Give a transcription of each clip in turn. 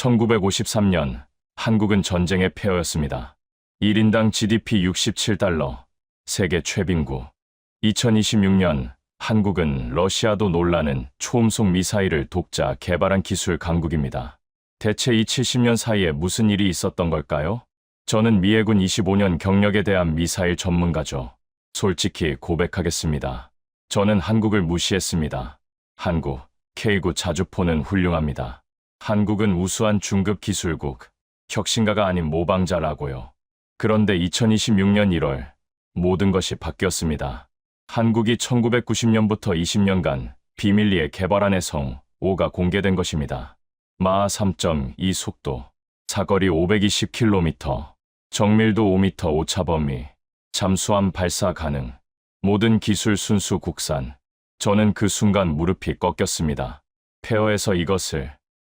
1953년 한국은 전쟁의 폐허였습니다. 1인당 GDP 67달러, 세계 최빈구. 2026년 한국은 러시아도 놀라는 초음속 미사일을 독자 개발한 기술 강국입니다. 대체 이 70년 사이에 무슨 일이 있었던 걸까요? 저는 미해군 25년 경력에 대한 미사일 전문가죠. 솔직히 고백하겠습니다. 저는 한국을 무시했습니다. 한국, K9 자주포는 훌륭합니다. 한국은 우수한 중급 기술국, 혁신가가 아닌 모방자라고요. 그런데 2026년 1월 모든 것이 바뀌었습니다. 한국이 1990년부터 20년간 비밀리에 개발한 해성 5가 공개된 것입니다. 마하 3.2 속도, 사거리 520km, 정밀도 5m 오차 범위, 잠수함 발사 가능, 모든 기술 순수 국산. 저는 그 순간 무릎이 꺾였습니다. 폐허에서 이것을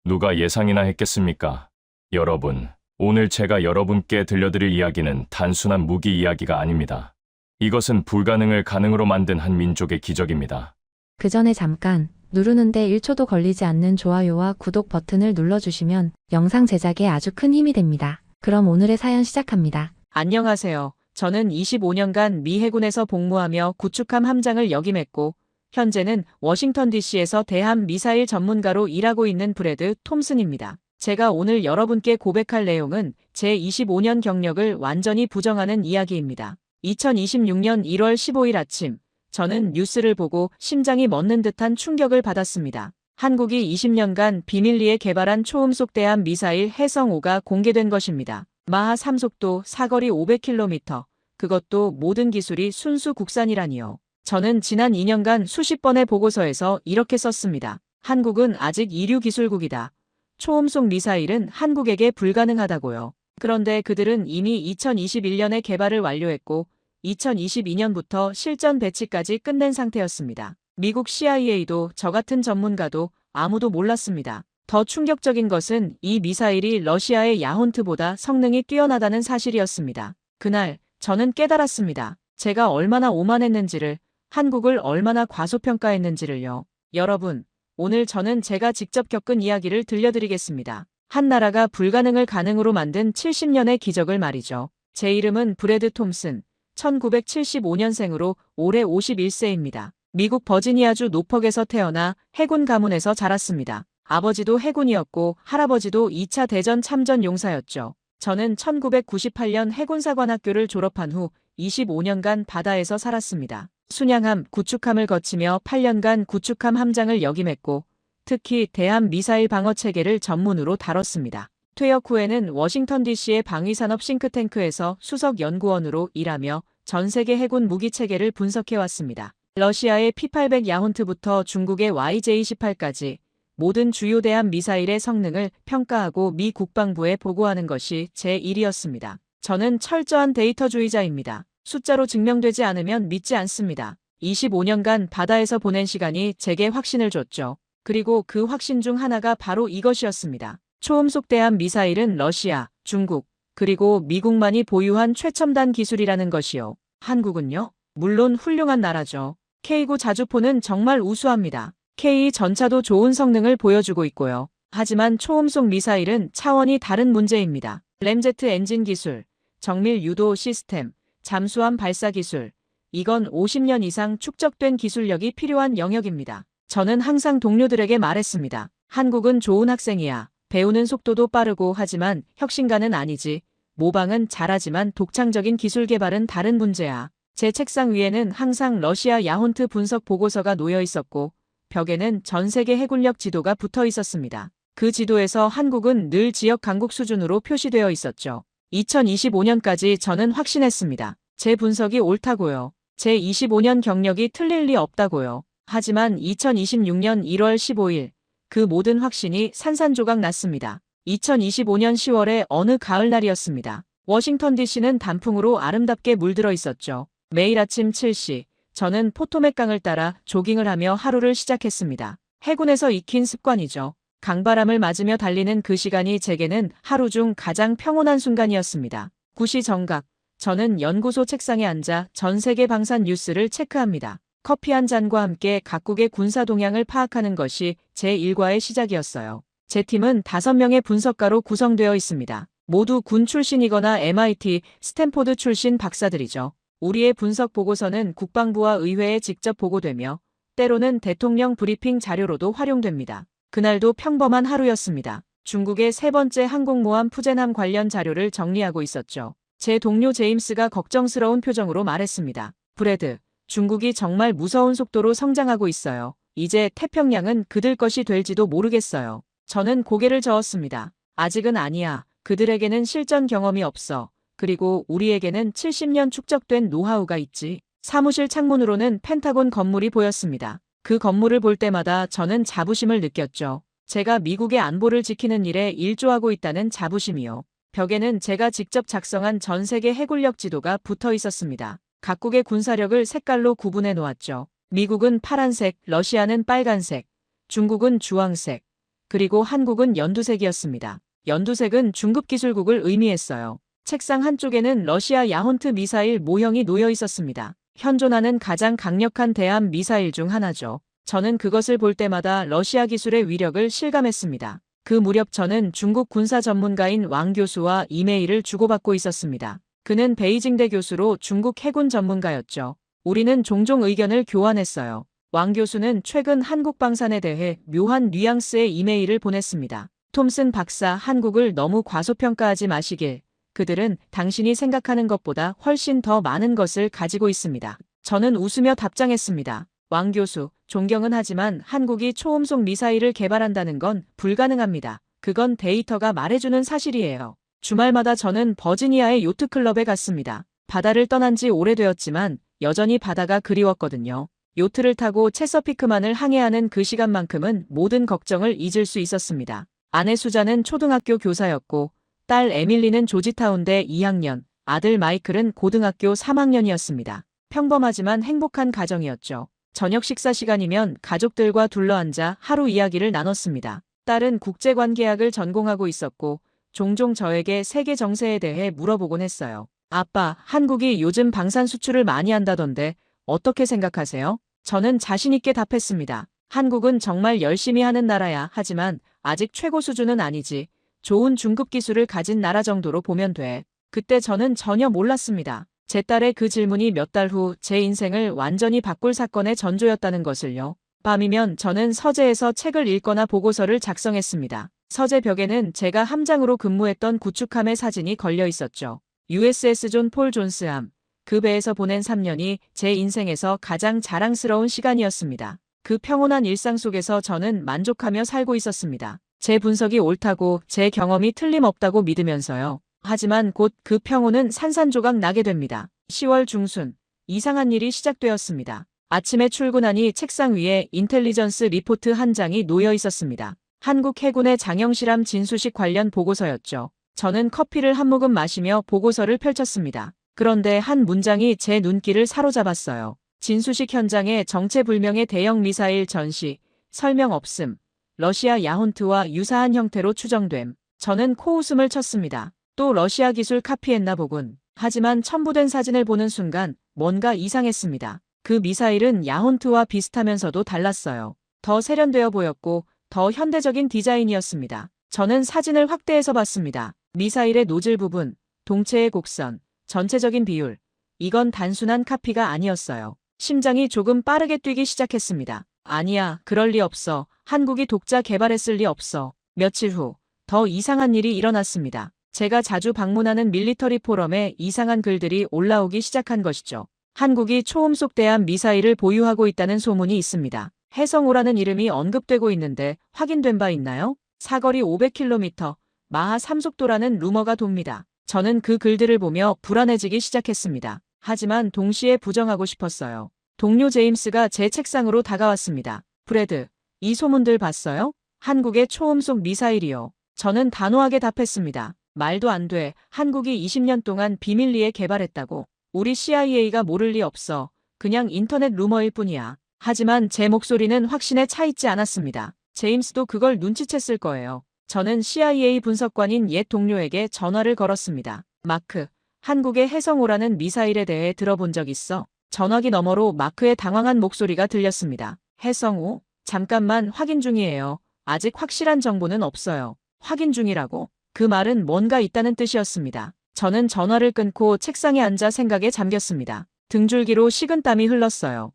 누가 예상이나 했겠습니까? 여러분, 오늘 제가 여러분께 들려드릴 이야기는 단순한 무기 이야기가 아닙니다. 이것은 불가능을 가능으로 만든 한 민족의 기적입니다. 그 전에 잠깐 누르는데 1초도 걸리지 않는 좋아요와 구독 버튼을 눌러주시면 영상 제작에 아주 큰 힘이 됩니다. 그럼 오늘의 사연 시작합니다. 안녕하세요. 저는 25년간 미 해군에서 복무하며 구축함 함장을 역임했고 현재는 워싱턴 DC에서 대함 미사일 전문가로 일하고 있는 브래드 톰슨입니다. 제가 오늘 여러분께 고백할 내용은 제 25년 경력을 완전히 부정하는 이야기입니다. 2026년 1월 15일 아침, 저는 뉴스를 보고 심장이 멎는 듯한 충격을 받았습니다. 한국이 20년간 비밀리에 개발한 초음속 대함 미사일 해성5가 공개된 것입니다. 마하 3속도, 사거리 500km, 그것도 모든 기술이 순수 국산이라니요. 저는 지난 2년간 수십 번의 보고서에서 이렇게 썼습니다. 한국은 아직 이류 기술국이다. 초음속 미사일은 한국에게 불가능하다고요. 그런데 그들은 이미 2021년에 개발을 완료했고 2022년부터 실전 배치까지 끝낸 상태였습니다. 미국 CIA도 저 같은 전문가도 아무도 몰랐습니다. 더 충격적인 것은 이 미사일이 러시아의 야혼트보다 성능이 뛰어나다는 사실이었습니다. 그날 저는 깨달았습니다. 제가 얼마나 오만했는지를, 한국을 얼마나 과소평가했는지를요. 여러분, 오늘 저는 제가 직접 겪은 이야기를 들려드리겠습니다. 한 나라가 불가능을 가능으로 만든 70년의 기적을 말이죠. 제 이름은 브래드 톰슨, 1975년생으로 올해 51세입니다. 미국 버지니아주 노퍽에서 태어나 해군 가문에서 자랐습니다. 아버지도 해군이었고 할아버지도 2차 대전 참전 용사였죠. 저는 1998년 해군사관학교를 졸업한 후 25년간 바다에서 살았습니다. 순양함, 구축함을 거치며 8년간 구축함 함장을 역임했고 특히 대함 미사일 방어 체계를 전문으로 다뤘습니다. 퇴역 후에는 워싱턴 DC의 방위산업 싱크탱크에서 수석 연구원으로 일하며 전 세계 해군 무기 체계를 분석해왔습니다. 러시아의 P-800 야혼트부터 중국의 YJ-18까지 모든 주요 대함 미사일의 성능을 평가하고 미 국방부에 보고하는 것이 제 일이었습니다. 저는 철저한 데이터주의자입니다. 숫자로 증명되지 않으면 믿지 않습니다. 25년간 바다에서 보낸 시간이 제게 확신을 줬죠. 그리고 그 확신 중 하나가 바로 이것이었습니다. 초음속 대함 미사일은 러시아, 중국, 그리고 미국만이 보유한 최첨단 기술이라는 것이요. 한국은요? 물론 훌륭한 나라죠. K9 자주포는 정말 우수합니다. K 전차도 좋은 성능을 보여주고 있고요. 하지만 초음속 미사일은 차원이 다른 문제입니다. 램제트 엔진 기술, 정밀 유도 시스템, 잠수함 발사 기술, 이건 50년 이상 축적된 기술력이 필요한 영역입니다. 저는 항상 동료들에게 말했습니다. 한국은 좋은 학생이야. 배우는 속도도 빠르고 하지만 혁신가는 아니지. 모방은 잘하지만 독창적인 기술 개발은 다른 문제야. 제 책상 위에는 항상 러시아 야혼트 분석 보고서가 놓여 있었고 벽에는 전 세계 해군력 지도가 붙어 있었습니다. 그 지도에서 한국은 늘 지역 강국 수준으로 표시되어 있었죠. 2025년까지 저는 확신했습니다. 제 분석이 옳다고요. 제 25년 경력이 틀릴 리 없다고요. 하지만 2026년 1월 15일 그 모든 확신이 산산조각 났습니다. 2025년 10월의 어느 가을날이었습니다. 워싱턴 DC는 단풍으로 아름답게 물들어 있었죠. 매일 아침 7시 저는 포토맥 강을 따라 조깅을 하며 하루를 시작했습니다. 해군에서 익힌 습관이죠. 강바람을 맞으며 달리는 그 시간이 제게는 하루 중 가장 평온한 순간이었습니다. 9시 정각, 저는 연구소 책상에 앉아 전 세계 방산 뉴스를 체크합니다. 커피 한 잔과 함께 각국의 군사 동향을 파악하는 것이 제 일과의 시작이었어요. 제 팀은 5명의 분석가로 구성되어 있습니다. 모두 군 출신이거나 MIT, 스탠포드 출신 박사들이죠. 우리의 분석 보고서는 국방부와 의회에 직접 보고되며 때로는 대통령 브리핑 자료로도 활용됩니다. 그날도 평범한 하루였습니다. 중국의 3번째 항공모함 푸젠함 관련 자료를 정리하고 있었죠. 제 동료 제임스가 걱정스러운 표정으로 말했습니다. 브래드, 중국이 정말 무서운 속도로 성장하고 있어요. 이제 태평양은 그들 것이 될지도 모르겠어요. 저는 고개를 저었습니다. 아직은 아니야. 그들에게는 실전 경험이 없어. 그리고 우리에게는 70년 축적된 노하우가 있지. 사무실 창문으로는 펜타곤 건물이 보였습니다. 그 건물을 볼 때마다 저는 자부심을 느꼈죠. 제가 미국의 안보를 지키는 일에 일조하고 있다는 자부심이요. 벽에는 제가 직접 작성한 전 세계 해군력 지도가 붙어 있었습니다. 각국의 군사력을 색깔로 구분해 놓았죠. 미국은 파란색, 러시아는 빨간색, 중국은 주황색, 그리고 한국은 연두색이었습니다. 연두색은 중급기술국을 의미했어요. 책상 한쪽에는 러시아 야혼트 미사일 모형이 놓여 있었습니다. 현존하는 가장 강력한 대함 미사일 중 하나죠. 저는 그것을 볼 때마다 러시아 기술의 위력을 실감했습니다. 그 무렵 저는 중국 군사 전문가인 왕 교수와 이메일을 주고받고 있었습니다. 그는 베이징대 교수로 중국 해군 전문가였죠. 우리는 종종 의견을 교환했어요. 왕 교수는 최근 한국 방산에 대해 묘한 뉘앙스의 이메일을 보냈습니다. 톰슨 박사, 한국을 너무 과소평가하지 마시길. 그들은 당신이 생각하는 것보다 훨씬 더 많은 것을 가지고 있습니다. 저는 웃으며 답장했습니다. 왕 교수, 존경은 하지만 한국이 초음속 미사일을 개발한다는 건 불가능합니다. 그건 데이터가 말해주는 사실이에요. 주말마다 저는 버지니아의 요트클럽에 갔습니다. 바다를 떠난 지 오래되었지만 여전히 바다가 그리웠거든요. 요트를 타고 체서피크만을 항해하는 그 시간만큼은 모든 걱정을 잊을 수 있었습니다. 아내 수자는 초등학교 교사였고 딸 에밀리는 조지타운대 2학년, 아들 마이클은 고등학교 3학년이었습니다. 평범하지만 행복한 가정이었죠. 저녁 식사 시간이면 가족들과 둘러앉아 하루 이야기를 나눴습니다. 딸은 국제관계학을 전공하고 있었고 종종 저에게 세계 정세에 대해 물어보곤 했어요. 아빠, 한국이 요즘 방산 수출을 많이 한다던데 어떻게 생각하세요? 저는 자신 있게 답했습니다. 한국은 정말 열심히 하는 나라야. 하지만 아직 최고 수준은 아니지. 좋은 중급 기술을 가진 나라 정도로 보면 돼. 그때 저는 전혀 몰랐습니다. 제 딸의 그 질문이 몇 달 후 제 인생을 완전히 바꿀 사건의 전조였다는 것을요. 밤이면 저는 서재에서 책을 읽거나 보고서를 작성했습니다. 서재 벽에는 제가 함장으로 근무했던 구축함의 사진이 걸려 있었죠. USS 존 폴 존스함. 그 배에서 보낸 3년이 제 인생에서 가장 자랑스러운 시간이었습니다. 그 평온한 일상 속에서 저는 만족하며 살고 있었습니다. 제 분석이 옳다고 제 경험이 틀림없다고 믿으면서요. 하지만 곧 그 평온은 산산조각 나게 됩니다. 10월 중순, 이상한 일이 시작되었습니다. 아침에 출근하니 책상 위에 인텔리전스 리포트 한 장이 놓여 있었습니다. 한국 해군의 장영실함 진수식 관련 보고서였죠. 저는 커피를 한 모금 마시며 보고서를 펼쳤습니다. 그런데 한 문장이 제 눈길을 사로잡았어요. 진수식 현장에 정체불명의 대형 미사일 전시, 설명 없음, 러시아 야혼트와 유사한 형태로 추정됨. 저는 코웃음을 쳤습니다. 또 러시아 기술 카피했나 보군. 하지만 첨부된 사진을 보는 순간 뭔가 이상했습니다. 그 미사일은 야혼트와 비슷하면서도 달랐어요. 더 세련되어 보였고 더 현대적인 디자인이었습니다. 저는 사진을 확대해서 봤습니다. 미사일의 노즐 부분, 동체의 곡선, 전체적인 비율. 이건 단순한 카피가 아니었어요. 심장이 조금 빠르게 뛰기 시작했습니다. 아니야, 그럴 리 없어. 한국이 독자 개발했을 리 없어. 며칠 후, 더 이상한 일이 일어났습니다. 제가 자주 방문하는 밀리터리 포럼에 이상한 글들이 올라오기 시작한 것이죠. 한국이 초음속 대함 미사일을 보유하고 있다는 소문이 있습니다. 해성호라는 이름이 언급되고 있는데 확인된 바 있나요? 사거리 500km, 마하 3속도라는 루머가 돕니다. 저는 그 글들을 보며 불안해지기 시작했습니다. 하지만 동시에 부정하고 싶었어요. 동료 제임스가 제 책상으로 다가왔습니다. 브래드, 이 소문들 봤어요? 한국의 초음속 미사일이요. 저는 단호하게 답했습니다. 말도 안 돼. 한국이 20년 동안 비밀리에 개발했다고. 우리 CIA가 모를 리 없어. 그냥 인터넷 루머일 뿐이야. 하지만 제 목소리는 확신에 차 있지 않았습니다. 제임스도 그걸 눈치챘을 거예요. 저는 CIA 분석관인 옛 동료에게 전화를 걸었습니다. 마크, 한국의 해성호라는 미사일에 대해 들어본 적 있어? 전화기 너머로 마크의 당황한 목소리가 들렸습니다. 해성호? 잠깐만 확인 중이에요. 아직 확실한 정보는 없어요. 확인 중이라고. 그 말은 뭔가 있다는 뜻이었습니다. 저는 전화를 끊고 책상에 앉아 생각에 잠겼습니다. 등줄기로 식은땀이 흘렀어요.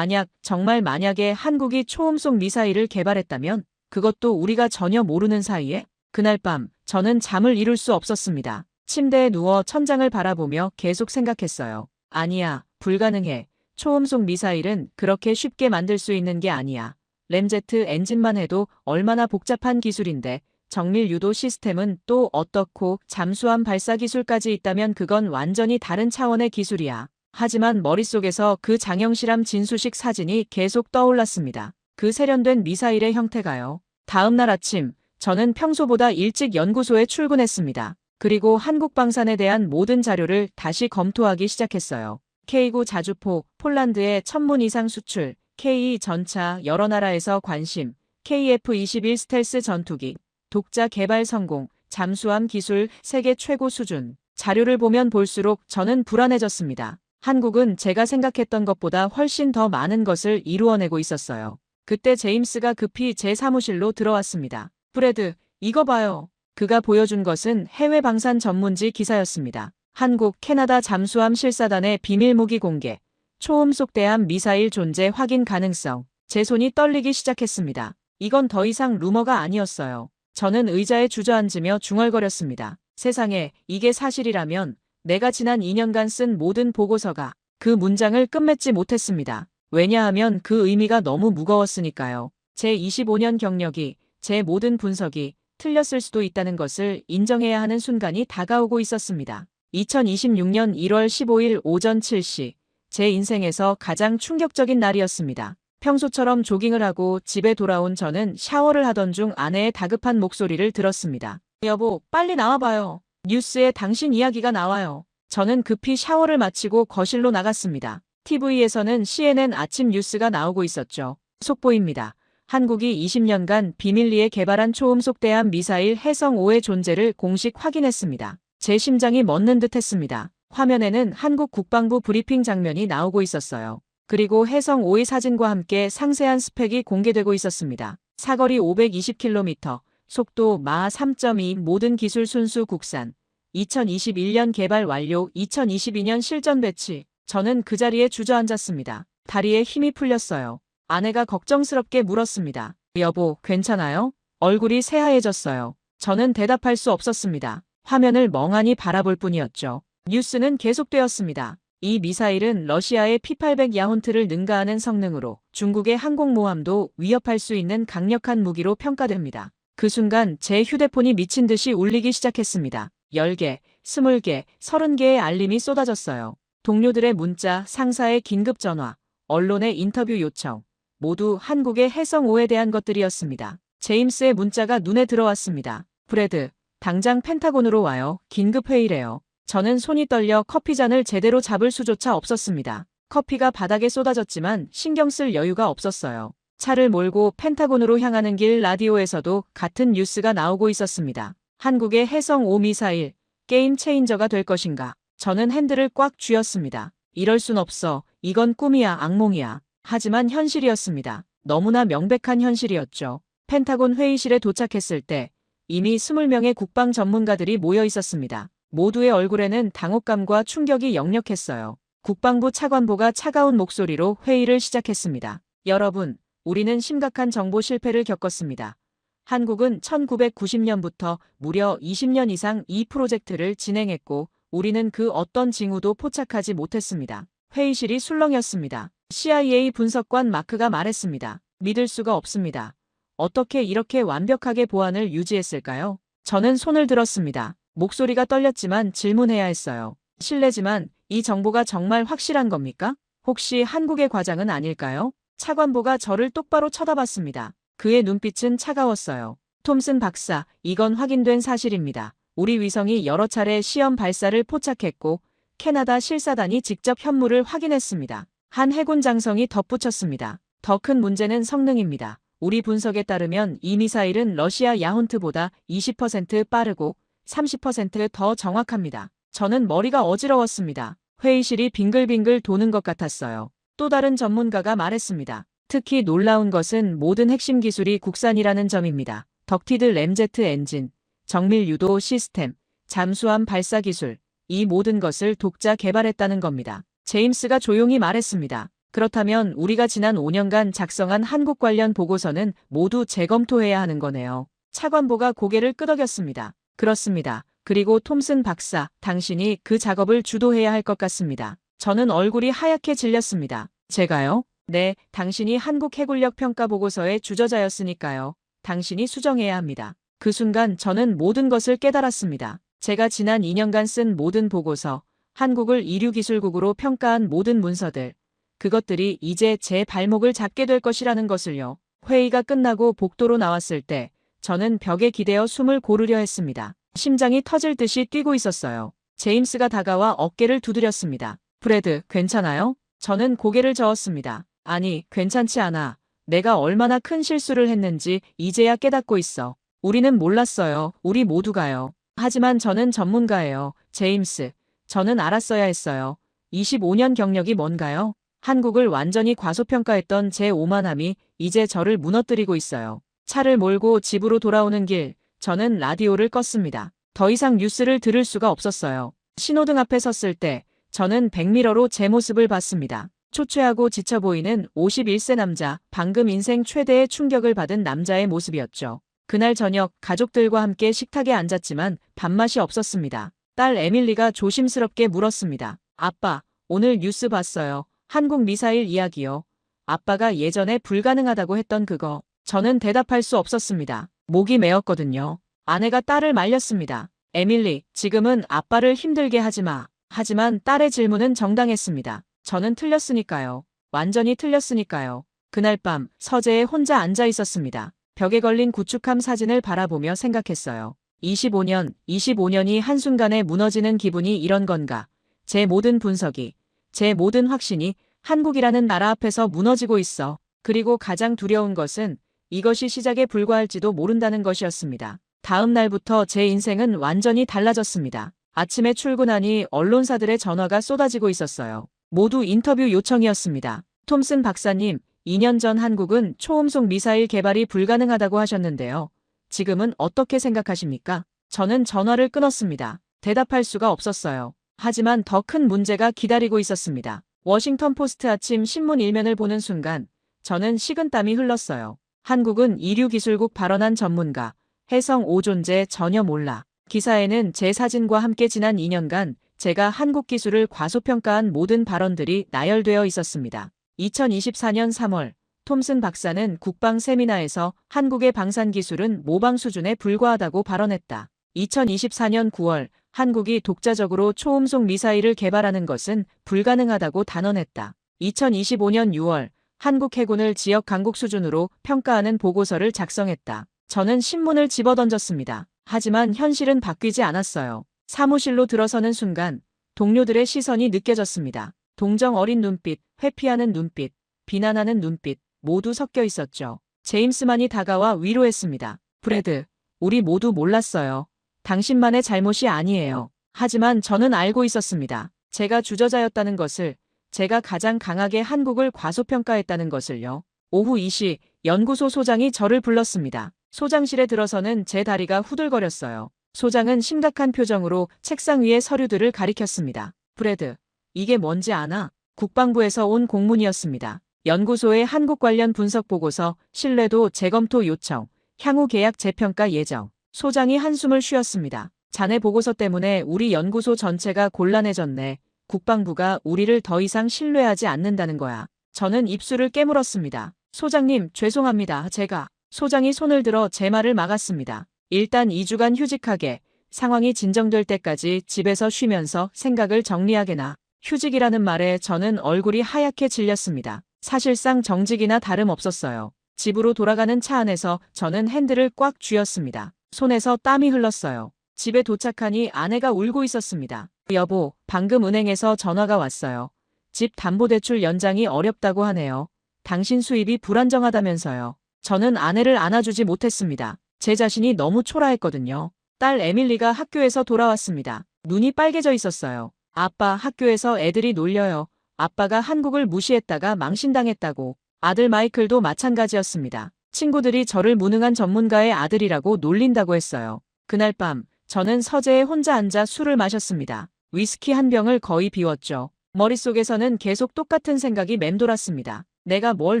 정말 만약에 한국이 초음속 미사일을 개발했다면 그것도 우리가 전혀 모르는 사이에 그날 밤 저는 잠을 이룰 수 없었습니다. 침대에 누워 천장을 바라보며 계속 생각했어요. 아니야, 불가능해. 초음속 미사일은 그렇게 쉽게 만들 수 있는 게 아니야. 램제트 엔진만 해도 얼마나 복잡한 기술인데 정밀 유도 시스템은 또 어떻고 잠수함 발사 기술까지 있다면 그건 완전히 다른 차원의 기술이야. 하지만 머릿속에서 그 장영실함 진수식 사진이 계속 떠올랐습니다. 그 세련된 미사일의 형태가요. 다음 날 아침 저는 평소보다 일찍 연구소에 출근했습니다. 그리고 한국방산에 대한 모든 자료를 다시 검토하기 시작했어요. K9 자주포, 폴란드의 1000문 이상 수출, K2 전차 여러 나라에서 관심, KF-21 스텔스 전투기, 독자 개발 성공, 잠수함 기술 세계 최고 수준. 자료를 보면 볼수록 저는 불안해졌습니다. 한국은 제가 생각했던 것보다 훨씬 더 많은 것을 이루어내고 있었어요. 그때 제임스가 급히 제 사무실로 들어왔습니다. 브래드, 이거 봐요. 그가 보여준 것은 해외 방산 전문지 기사였습니다. 한국, 캐나다 잠수함 실사단의 비밀무기 공개, 초음속 대함 미사일 존재 확인 가능성. 제 손이 떨리기 시작했습니다. 이건 더 이상 루머가 아니었어요. 저는 의자에 주저앉으며 중얼거렸습니다. 세상에, 이게 사실이라면 내가 지난 2년간 쓴 모든 보고서가 그 문장을 끝맺지 못했습니다. 왜냐하면 그 의미가 너무 무거웠으니까요. 제 25년 경력이, 제 모든 분석이 틀렸을 수도 있다는 것을 인정해야 하는 순간이 다가오고 있었습니다. 2026년 1월 15일 오전 7시, 제 인생에서 가장 충격적인 날이었습니다. 평소처럼 조깅을 하고 집에 돌아온 저는 샤워를 하던 중 아내의 다급한 목소리를 들었습니다. 여보, 빨리 나와봐요. 뉴스에 당신 이야기가 나와요. 저는 급히 샤워를 마치고 거실로 나갔습니다. TV에서는 CNN 아침 뉴스가 나오고 있었죠. 속보입니다. 한국이 20년간 비밀리에 개발한 초음속 대함 미사일 해성5의 존재를 공식 확인했습니다. 제 심장이 멎는 듯 했습니다. 화면에는 한국 국방부 브리핑 장면이 나오고 있었어요. 그리고 해성5의 사진과 함께 상세한 스펙이 공개되고 있었습니다. 사거리 520km, 속도 마하 3.2, 모든 기술 순수 국산. 2021년 개발 완료, 2022년 실전 배치. 저는 그 자리에 주저앉았습니다. 다리에 힘이 풀렸어요. 아내가 걱정스럽게 물었습니다. 여보, 괜찮아요? 얼굴이 새하얘졌어요. 저는 대답할 수 없었습니다. 화면을 멍하니 바라볼 뿐이었죠. 뉴스는 계속되었습니다. 이 미사일은 러시아의 P-800 야혼트를 능가하는 성능으로 중국의 항공모함도 위협할 수 있는 강력한 무기로 평가됩니다. 그 순간 제 휴대폰이 미친 듯이 울리기 시작했습니다. 10개, 20개, 30개의 알림이 쏟아졌어요. 동료들의 문자, 상사의 긴급 전화, 언론의 인터뷰 요청. 모두 한국의 해성5에 대한 것들이었습니다. 제임스의 문자가 눈에 들어왔습니다. 브래드, 당장 펜타곤으로 와요. 긴급 회의래요. 저는 손이 떨려 커피잔을 제대로 잡을 수조차 없었습니다. 커피가 바닥에 쏟아졌지만 신경 쓸 여유가 없었어요. 차를 몰고 펜타곤으로 향하는 길 라디오에서도 같은 뉴스가 나오고 있었습니다. 한국의 해성5 미사일, 게임 체인저가 될 것인가? 저는 핸들을 꽉 쥐었습니다. 이럴 순 없어. 이건 꿈이야, 악몽이야. 하지만 현실이었습니다. 너무나 명백한 현실이었죠. 펜타곤 회의실에 도착했을 때 이미 20명의 국방 전문가들이 모여 있었습니다. 모두의 얼굴에는 당혹감과 충격이 역력했어요. 국방부 차관보가 차가운 목소리로 회의를 시작했습니다. 여러분, 우리는 심각한 정보 실패를 겪었습니다. 한국은 1990년부터 무려 20년 이상 이 프로젝트를 진행했고 우리는 그 어떤 징후도 포착하지 못했습니다. 회의실이 술렁였습니다. CIA 분석관 마크가 말했습니다. 믿을 수가 없습니다. 어떻게 이렇게 완벽하게 보안을 유지했을까요? 저는 손을 들었습니다. 목소리가 떨렸지만 질문해야 했어요. 실례지만 이 정보가 정말 확실한 겁니까? 혹시 한국의 과장은 아닐까요? 차관보가 저를 똑바로 쳐다봤습니다. 그의 눈빛은 차가웠어요. 톰슨 박사, 이건 확인된 사실입니다. 우리 위성이 여러 차례 시험 발사를 포착했고 캐나다 실사단이 직접 현물을 확인했습니다. 한 해군 장성이 덧붙였습니다. 더 큰 문제는 성능입니다. 우리 분석에 따르면 이 미사일은 러시아 야혼트보다 20% 빠르고 30% 더 정확합니다. 저는 머리가 어지러웠습니다. 회의실이 빙글빙글 도는 것 같았어요. 또 다른 전문가가 말했습니다. 특히 놀라운 것은 모든 핵심 기술이 국산이라는 점입니다. 덕티드 램제트 엔진, 정밀 유도 시스템, 잠수함 발사 기술, 이 모든 것을 독자 개발했다는 겁니다. 제임스가 조용히 말했습니다. 그렇다면 우리가 지난 5년간 작성한 한국 관련 보고서는 모두 재검토해야 하는 거네요. 차관보가 고개를 끄덕였습니다. 그렇습니다. 그리고 톰슨 박사, 당신이 그 작업을 주도해야 할 것 같습니다. 저는 얼굴이 하얗게 질렸습니다. 제가요? 네, 당신이 한국 해군력 평가 보고서의 주저자였으니까요. 당신이 수정해야 합니다. 그 순간 저는 모든 것을 깨달았습니다. 제가 지난 2년간 쓴 모든 보고서, 한국을 이류기술국으로 평가한 모든 문서들, 그것들이 이제 제 발목을 잡게 될 것이라는 것을요. 회의가 끝나고 복도로 나왔을 때 저는 벽에 기대어 숨을 고르려 했습니다. 심장이 터질 듯이 뛰고 있었어요. 제임스가 다가와 어깨를 두드렸습니다. 프레드, 괜찮아요? 저는 고개를 저었습니다. 아니, 괜찮지 않아. 내가 얼마나 큰 실수를 했는지 이제야 깨닫고 있어. 우리는 몰랐어요. 우리 모두가요. 하지만 저는 전문가예요. 제임스. 저는 알았어야 했어요. 25년 경력이 뭔가요? 한국을 완전히 과소평가했던 제 오만함이 이제 저를 무너뜨리고 있어요. 차를 몰고 집으로 돌아오는 길, 저는 라디오를 껐습니다. 더 이상 뉴스를 들을 수가 없었어요. 신호등 앞에 섰을 때 저는 백미러로 제 모습을 봤습니다. 초췌하고 지쳐 보이는 51세 남자, 방금 인생 최대의 충격을 받은 남자의 모습이었죠. 그날 저녁 가족들과 함께 식탁에 앉았지만 밥맛이 없었습니다. 딸 에밀리가 조심스럽게 물었습니다. 아빠, 오늘 뉴스 봤어요. 한국 미사일 이야기요. 아빠가 예전에 불가능하다고 했던 그거. 저는 대답할 수 없었습니다. 목이 메었거든요. 아내가 딸을 말렸습니다. 에밀리, 지금은 아빠를 힘들게 하지 마. 하지만 딸의 질문은 정당했습니다. 저는 틀렸으니까요. 완전히 틀렸으니까요. 그날 밤 서재에 혼자 앉아 있었습니다. 벽에 걸린 구축함 사진을 바라보며 생각했어요. 25년이 한순간에 무너지는 기분이 이런 건가. 제 모든 분석이, 제 모든 확신이 한국이라는 나라 앞에서 무너지고 있어. 그리고 가장 두려운 것은 이것이 시작에 불과할지도 모른다는 것이었습니다. 다음 날부터 제 인생은 완전히 달라졌습니다. 아침에 출근하니 언론사들의 전화가 쏟아지고 있었어요. 모두 인터뷰 요청이었습니다. 톰슨 박사님, 2년 전 한국은 초음속 미사일 개발이 불가능하다고 하셨는데요. 지금은 어떻게 생각하십니까? 저는 전화를 끊었습니다. 대답할 수가 없었어요. 하지만 더 큰 문제가 기다리고 있었습니다. 워싱턴 포스트 아침 신문 일면을 보는 순간 저는 식은땀이 흘렀어요. 한국은 이류기술국 발언한 전문가, 해성 5존재 전혀 몰라. 기사에는 제 사진과 함께 지난 2년간 제가 한국 기술을 과소평가한 모든 발언들이 나열되어 있었습니다. 2024년 3월, 톰슨 박사는 국방 세미나에서 한국의 방산 기술은 모방 수준에 불과하다고 발언했다. 2024년 9월, 한국이 독자적으로 초음속 미사일을 개발하는 것은 불가능하다고 단언했다. 2025년 6월, 한국 해군을 지역 강국 수준으로 평가하는 보고서를 작성했다. 저는 신문을 집어던졌습니다. 하지만 현실은 바뀌지 않았어요. 사무실로 들어서는 순간 동료들의 시선이 느껴졌습니다. 동정 어린 눈빛, 회피하는 눈빛, 비난하는 눈빛 모두 섞여 있었죠. 제임스만이 다가와 위로했습니다. 프레드, 우리 모두 몰랐어요. 당신만의 잘못이 아니에요. 하지만 저는 알고 있었습니다. 제가 주저자였다는 것을, 제가 가장 강하게 한국을 과소평가했다는 것을요. 오후 2시 연구소 소장이 저를 불렀습니다. 소장실에 들어서는 제 다리가 후들거렸어요. 소장은 심각한 표정으로 책상 위의 서류들을 가리켰습니다. 프레드, 이게 뭔지 아나? 국방부에서 온 공문이었습니다. 연구소의 한국 관련 분석 보고서, 신뢰도 재검토 요청, 향후 계약 재평가 예정. 소장이 한숨을 쉬었습니다. 자네 보고서 때문에 우리 연구소 전체가 곤란해졌네. 국방부가 우리를 더 이상 신뢰하지 않는다는 거야. 저는 입술을 깨물었습니다. 소장님, 죄송합니다. 제가. 소장이 손을 들어 제 말을 막았습니다. 일단 2주간 휴직하게. 상황이 진정될 때까지 집에서 쉬면서 생각을 정리하게나. 휴직이라는 말에 저는 얼굴이 하얗게 질렸습니다. 사실상 정직이나 다름없었어요. 집으로 돌아가는 차 안에서 저는 핸들을 꽉 쥐었습니다. 손에서 땀이 흘렀어요. 집에 도착하니 아내가 울고 있었습니다. 여보, 방금 은행에서 전화가 왔어요. 집 담보대출 연장이 어렵다고 하네요. 당신 수입이 불안정하다면서요. 저는 아내를 안아주지 못했습니다. 제 자신이 너무 초라했거든요. 딸 에밀리가 학교에서 돌아왔습니다. 눈이 빨개져 있었어요. 아빠, 학교에서 애들이 놀려요. 아빠가 한국을 무시했다가 망신당했다고. 아들 마이클도 마찬가지였습니다. 친구들이 저를 무능한 전문가의 아들이라고 놀린다고 했어요. 그날 밤 저는 서재에 혼자 앉아 술을 마셨습니다. 위스키 한 병을 거의 비웠죠. 머릿속에서는 계속 똑같은 생각이 맴돌았습니다. 내가 뭘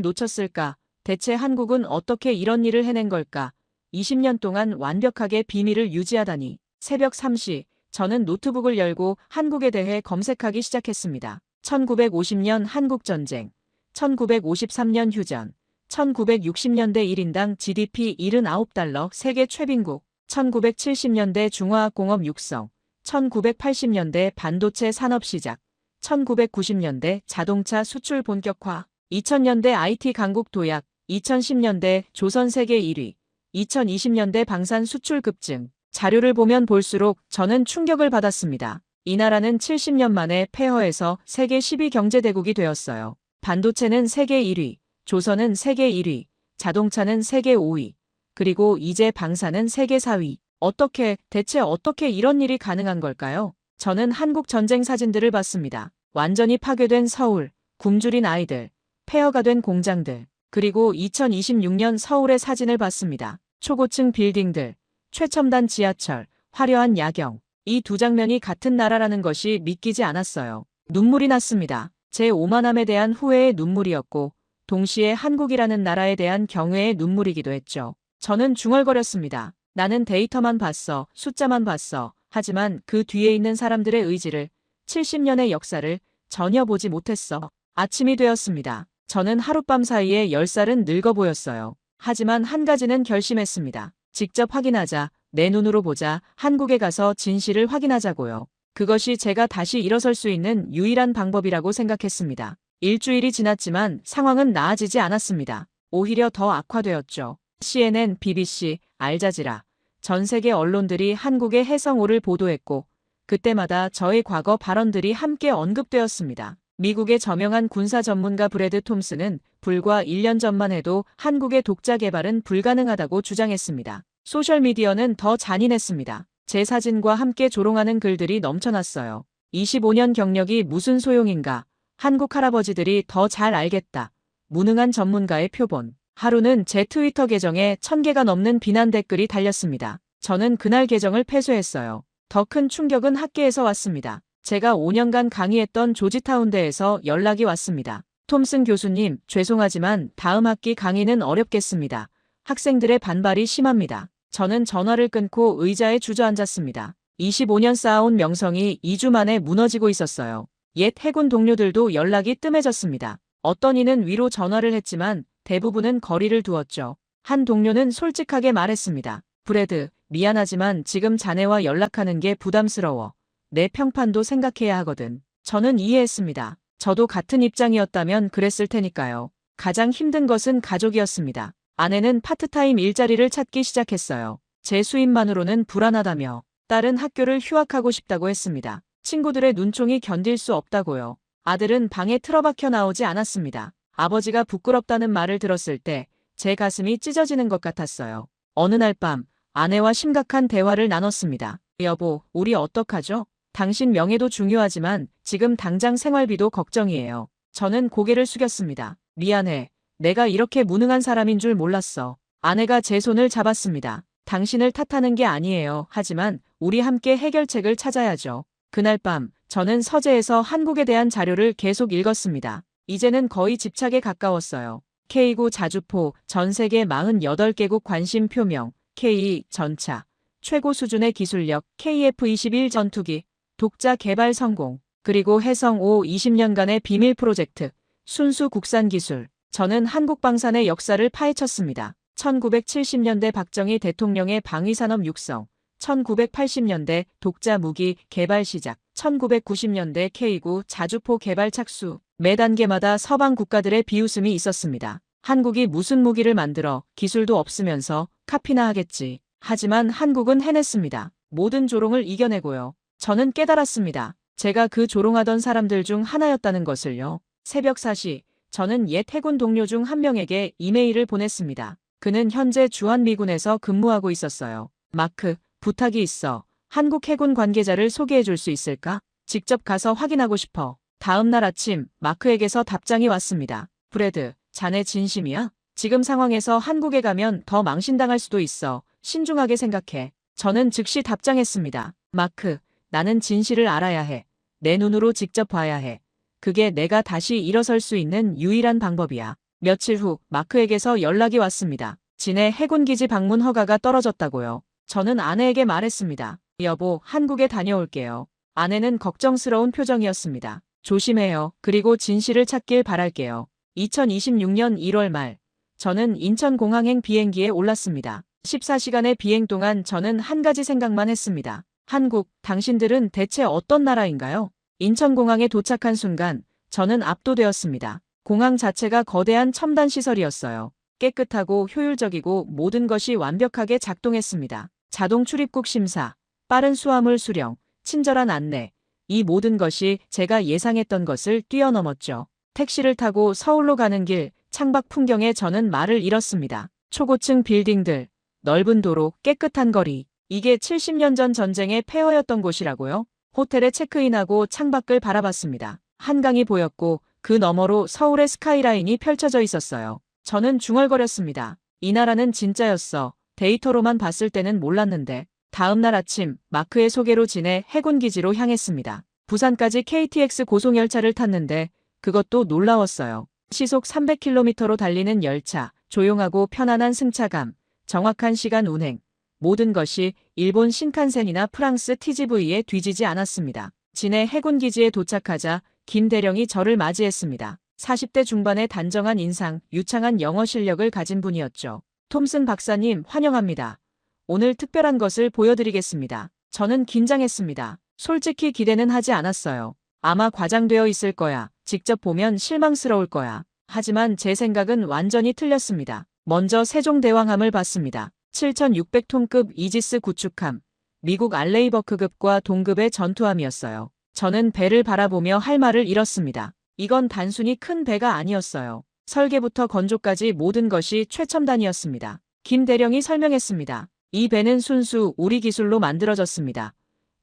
놓쳤을까? 대체 한국은 어떻게 이런 일을 해낸 걸까? 20년 동안 완벽하게 비밀을 유지하다니. 새벽 3시, 저는 노트북을 열고 한국에 대해 검색하기 시작했습니다. 1950년 한국전쟁, 1953년 휴전, 1960년대 1인당 GDP 79달러 세계 최빈국, 1970년대 중화학공업 육성, 1980년대 반도체 산업 시작, 1990년대 자동차 수출 본격화, 2000년대 IT 강국 도약, 2010년대 조선 세계 1위, 2020년대 방산 수출 급증. 자료를 보면 볼수록 저는 충격을 받았습니다. 이 나라는 70년 만에 폐허에서 세계 10위 경제대국이 되었어요. 반도체는 세계 1위, 조선은 세계 1위, 자동차는 세계 5위, 그리고 이제 방산은 세계 4위. 대체 어떻게 이런 일이 가능한 걸까요? 저는 한국 전쟁 사진들을 봤습니다. 완전히 파괴된 서울, 굶주린 아이들, 폐허가 된 공장들, 그리고 2026년 서울의 사진을 봤습니다. 초고층 빌딩들, 최첨단 지하철, 화려한 야경. 이 두 장면이 같은 나라라는 것이 믿기지 않았어요. 눈물이 났습니다. 제 오만함에 대한 후회의 눈물이었고, 동시에 한국이라는 나라에 대한 경외의 눈물이기도 했죠. 저는 중얼거렸습니다. 나는 데이터만 봤어, 숫자만 봤어. 하지만 그 뒤에 있는 사람들의 의지를, 70년의 역사를 전혀 보지 못했어. 아침이 되었습니다. 저는 하룻밤 사이에 10살은 늙어 보였어요. 하지만 한 가지는 결심했습니다. 직접 확인하자, 내 눈으로 보자, 한국에 가서 진실을 확인하자고요. 그것이 제가 다시 일어설 수 있는 유일한 방법이라고 생각했습니다. 일주일이 지났지만 상황은 나아지지 않았습니다. 오히려 더 악화되었죠. CNN, BBC, 알자지라, 전 세계 언론들이 한국의 해성호를 보도했고, 그때마다 저의 과거 발언들이 함께 언급되었습니다. 미국의 저명한 군사 전문가 브래드 톰슨은 불과 1년 전만 해도 한국의 독자 개발은 불가능하다고 주장했습니다. 소셜미디어는 더 잔인했습니다. 제 사진과 함께 조롱하는 글들이 넘쳐났어요. 25년 경력이 무슨 소용인가? 한국 할아버지들이 더 잘 알겠다. 무능한 전문가의 표본. 하루는 제 트위터 계정에 1000개가 넘는 비난 댓글이 달렸습니다. 저는 그날 계정을 폐쇄했어요. 더 큰 충격은 학계에서 왔습니다. 제가 5년간 강의했던 조지타운대에서 연락이 왔습니다. 톰슨 교수님, 죄송하지만 다음 학기 강의는 어렵겠습니다. 학생들의 반발이 심합니다. 저는 전화를 끊고 의자에 주저앉았습니다. 25년 쌓아온 명성이 2주 만에 무너지고 있었어요. 옛 해군 동료들도 연락이 뜸해졌습니다. 어떤 이는 위로 전화를 했지만 대부분은 거리를 두었죠. 한 동료는 솔직하게 말했습니다. 브래드, 미안하지만 지금 자네와 연락하는 게 부담스러워. 내 평판도 생각해야 하거든. 저는 이해했습니다. 저도 같은 입장이었다면 그랬을 테니까요. 가장 힘든 것은 가족이었습니다. 아내는 파트타임 일자리를 찾기 시작했어요. 제 수입만으로는 불안하다며. 딸은 학교를 휴학하고 싶다고 했습니다. 친구들의 눈총이 견딜 수 없다고요. 아들은 방에 틀어박혀 나오지 않았습니다. 아버지가 부끄럽다는 말을 들었을 때 제 가슴이 찢어지는 것 같았어요. 어느 날 밤 아내와 심각한 대화를 나눴습니다. 여보, 우리 어떡하죠? 당신 명예도 중요하지만 지금 당장 생활비도 걱정이에요. 저는 고개를 숙였습니다. 미안해. 내가 이렇게 무능한 사람인 줄 몰랐어. 아내가 제 손을 잡았습니다. 당신을 탓하는 게 아니에요. 하지만 우리 함께 해결책을 찾아야죠. 그날 밤 저는 서재에서 한국에 대한 자료를 계속 읽었습니다. 이제는 거의 집착에 가까웠어요. K9 자주포, 전 세계 48개국 관심 표명, K2 전차, 최고 수준의 기술력, KF-21 전투기, 독자 개발 성공, 그리고 해성5 20년간의 비밀 프로젝트, 순수 국산 기술. 저는 한국 방산의 역사를 파헤쳤습니다. 1970년대 박정희 대통령의 방위산업 육성, 1980년대 독자 무기 개발 시작, 1990년대 K9 자주포 개발 착수. 매 단계마다 서방 국가들의 비웃음이 있었습니다. 한국이 무슨 무기를 만들어 기술도 없으면서 카피나 하겠지. 하지만 한국은 해냈습니다. 모든 조롱을 이겨내고요. 저는 깨달았습니다. 제가 그 조롱하던 사람들 중 하나였다는 것을요. 새벽 4시, 저는 옛 해군 동료 중 한 명에게 이메일을 보냈습니다. 그는 현재 주한미군에서 근무하고 있었어요. 마크, 부탁이 있어. 한국 해군 관계자를 소개해 줄 수 있을까? 직접 가서 확인하고 싶어. 다음 날 아침 마크에게서 답장이 왔습니다. 브래드, 자네 진심이야? 지금 상황에서 한국에 가면 더 망신당할 수도 있어. 신중하게 생각해. 저는 즉시 답장했습니다. 마크, 나는 진실을 알아야 해. 내 눈으로 직접 봐야 해. 그게 내가 다시 일어설 수 있는 유일한 방법이야. 며칠 후 마크에게서 연락이 왔습니다. 진해 해군기지 방문 허가가 떨어졌다고요. 저는 아내에게 말했습니다. 여보, 한국에 다녀올게요. 아내는 걱정스러운 표정이었습니다. 조심해요. 그리고 진실을 찾길 바랄게요. 2026년 1월 말, 저는 인천공항행 비행기에 올랐습니다. 14시간의 비행 동안 저는 한 가지 생각만 했습니다. 한국, 당신들은 대체 어떤 나라인가요? 인천공항에 도착한 순간 저는 압도되었습니다. 공항 자체가 거대한 첨단 시설이었어요. 깨끗하고 효율적이고 모든 것이 완벽하게 작동했습니다. 자동 출입국 심사, 빠른 수화물 수령, 친절한 안내, 이 모든 것이 제가 예상했던 것을 뛰어넘었죠. 택시를 타고 서울로 가는 길, 창밖 풍경에 저는 말을 잃었습니다. 초고층 빌딩들, 넓은 도로, 깨끗한 거리. 이게 70년 전 전쟁의 폐허였던 곳이라고요? 호텔에 체크인하고 창밖을 바라봤습니다. 한강이 보였고 그 너머로 서울의 스카이라인이 펼쳐져 있었어요. 저는 중얼거렸습니다. 이 나라는 진짜였어. 데이터로만 봤을 때는 몰랐는데. 다음 날 아침 마크의 소개로 진해 해군기지로 향했습니다. 부산까지 KTX 고속열차를 탔는데 그것도 놀라웠어요. 시속 300km로 달리는 열차, 조용하고 편안한 승차감, 정확한 시간 운행. 모든 것이 일본 신칸센이나 프랑스 TGV에 뒤지지 않았습니다. 진해 해군기지에 도착하자 김 대령이 저를 맞이했습니다. 40대 중반의 단정한 인상, 유창한 영어 실력을 가진 분이었죠. 톰슨 박사님, 환영합니다. 오늘 특별한 것을 보여드리겠습니다. 저는 긴장했습니다. 솔직히 기대는 하지 않았어요. 아마 과장되어 있을 거야. 직접 보면 실망스러울 거야. 하지만 제 생각은 완전히 틀렸습니다. 먼저 세종대왕함을 봤습니다. 7,600톤급 이지스 구축함, 미국 알레이버크급과 동급의 전투함이었어요. 저는 배를 바라보며 할 말을 잃었습니다. 이건 단순히 큰 배가 아니었어요. 설계부터 건조까지 모든 것이 최첨단이었습니다. 김 대령이 설명했습니다. 이 배는 순수 우리 기술로 만들어졌습니다.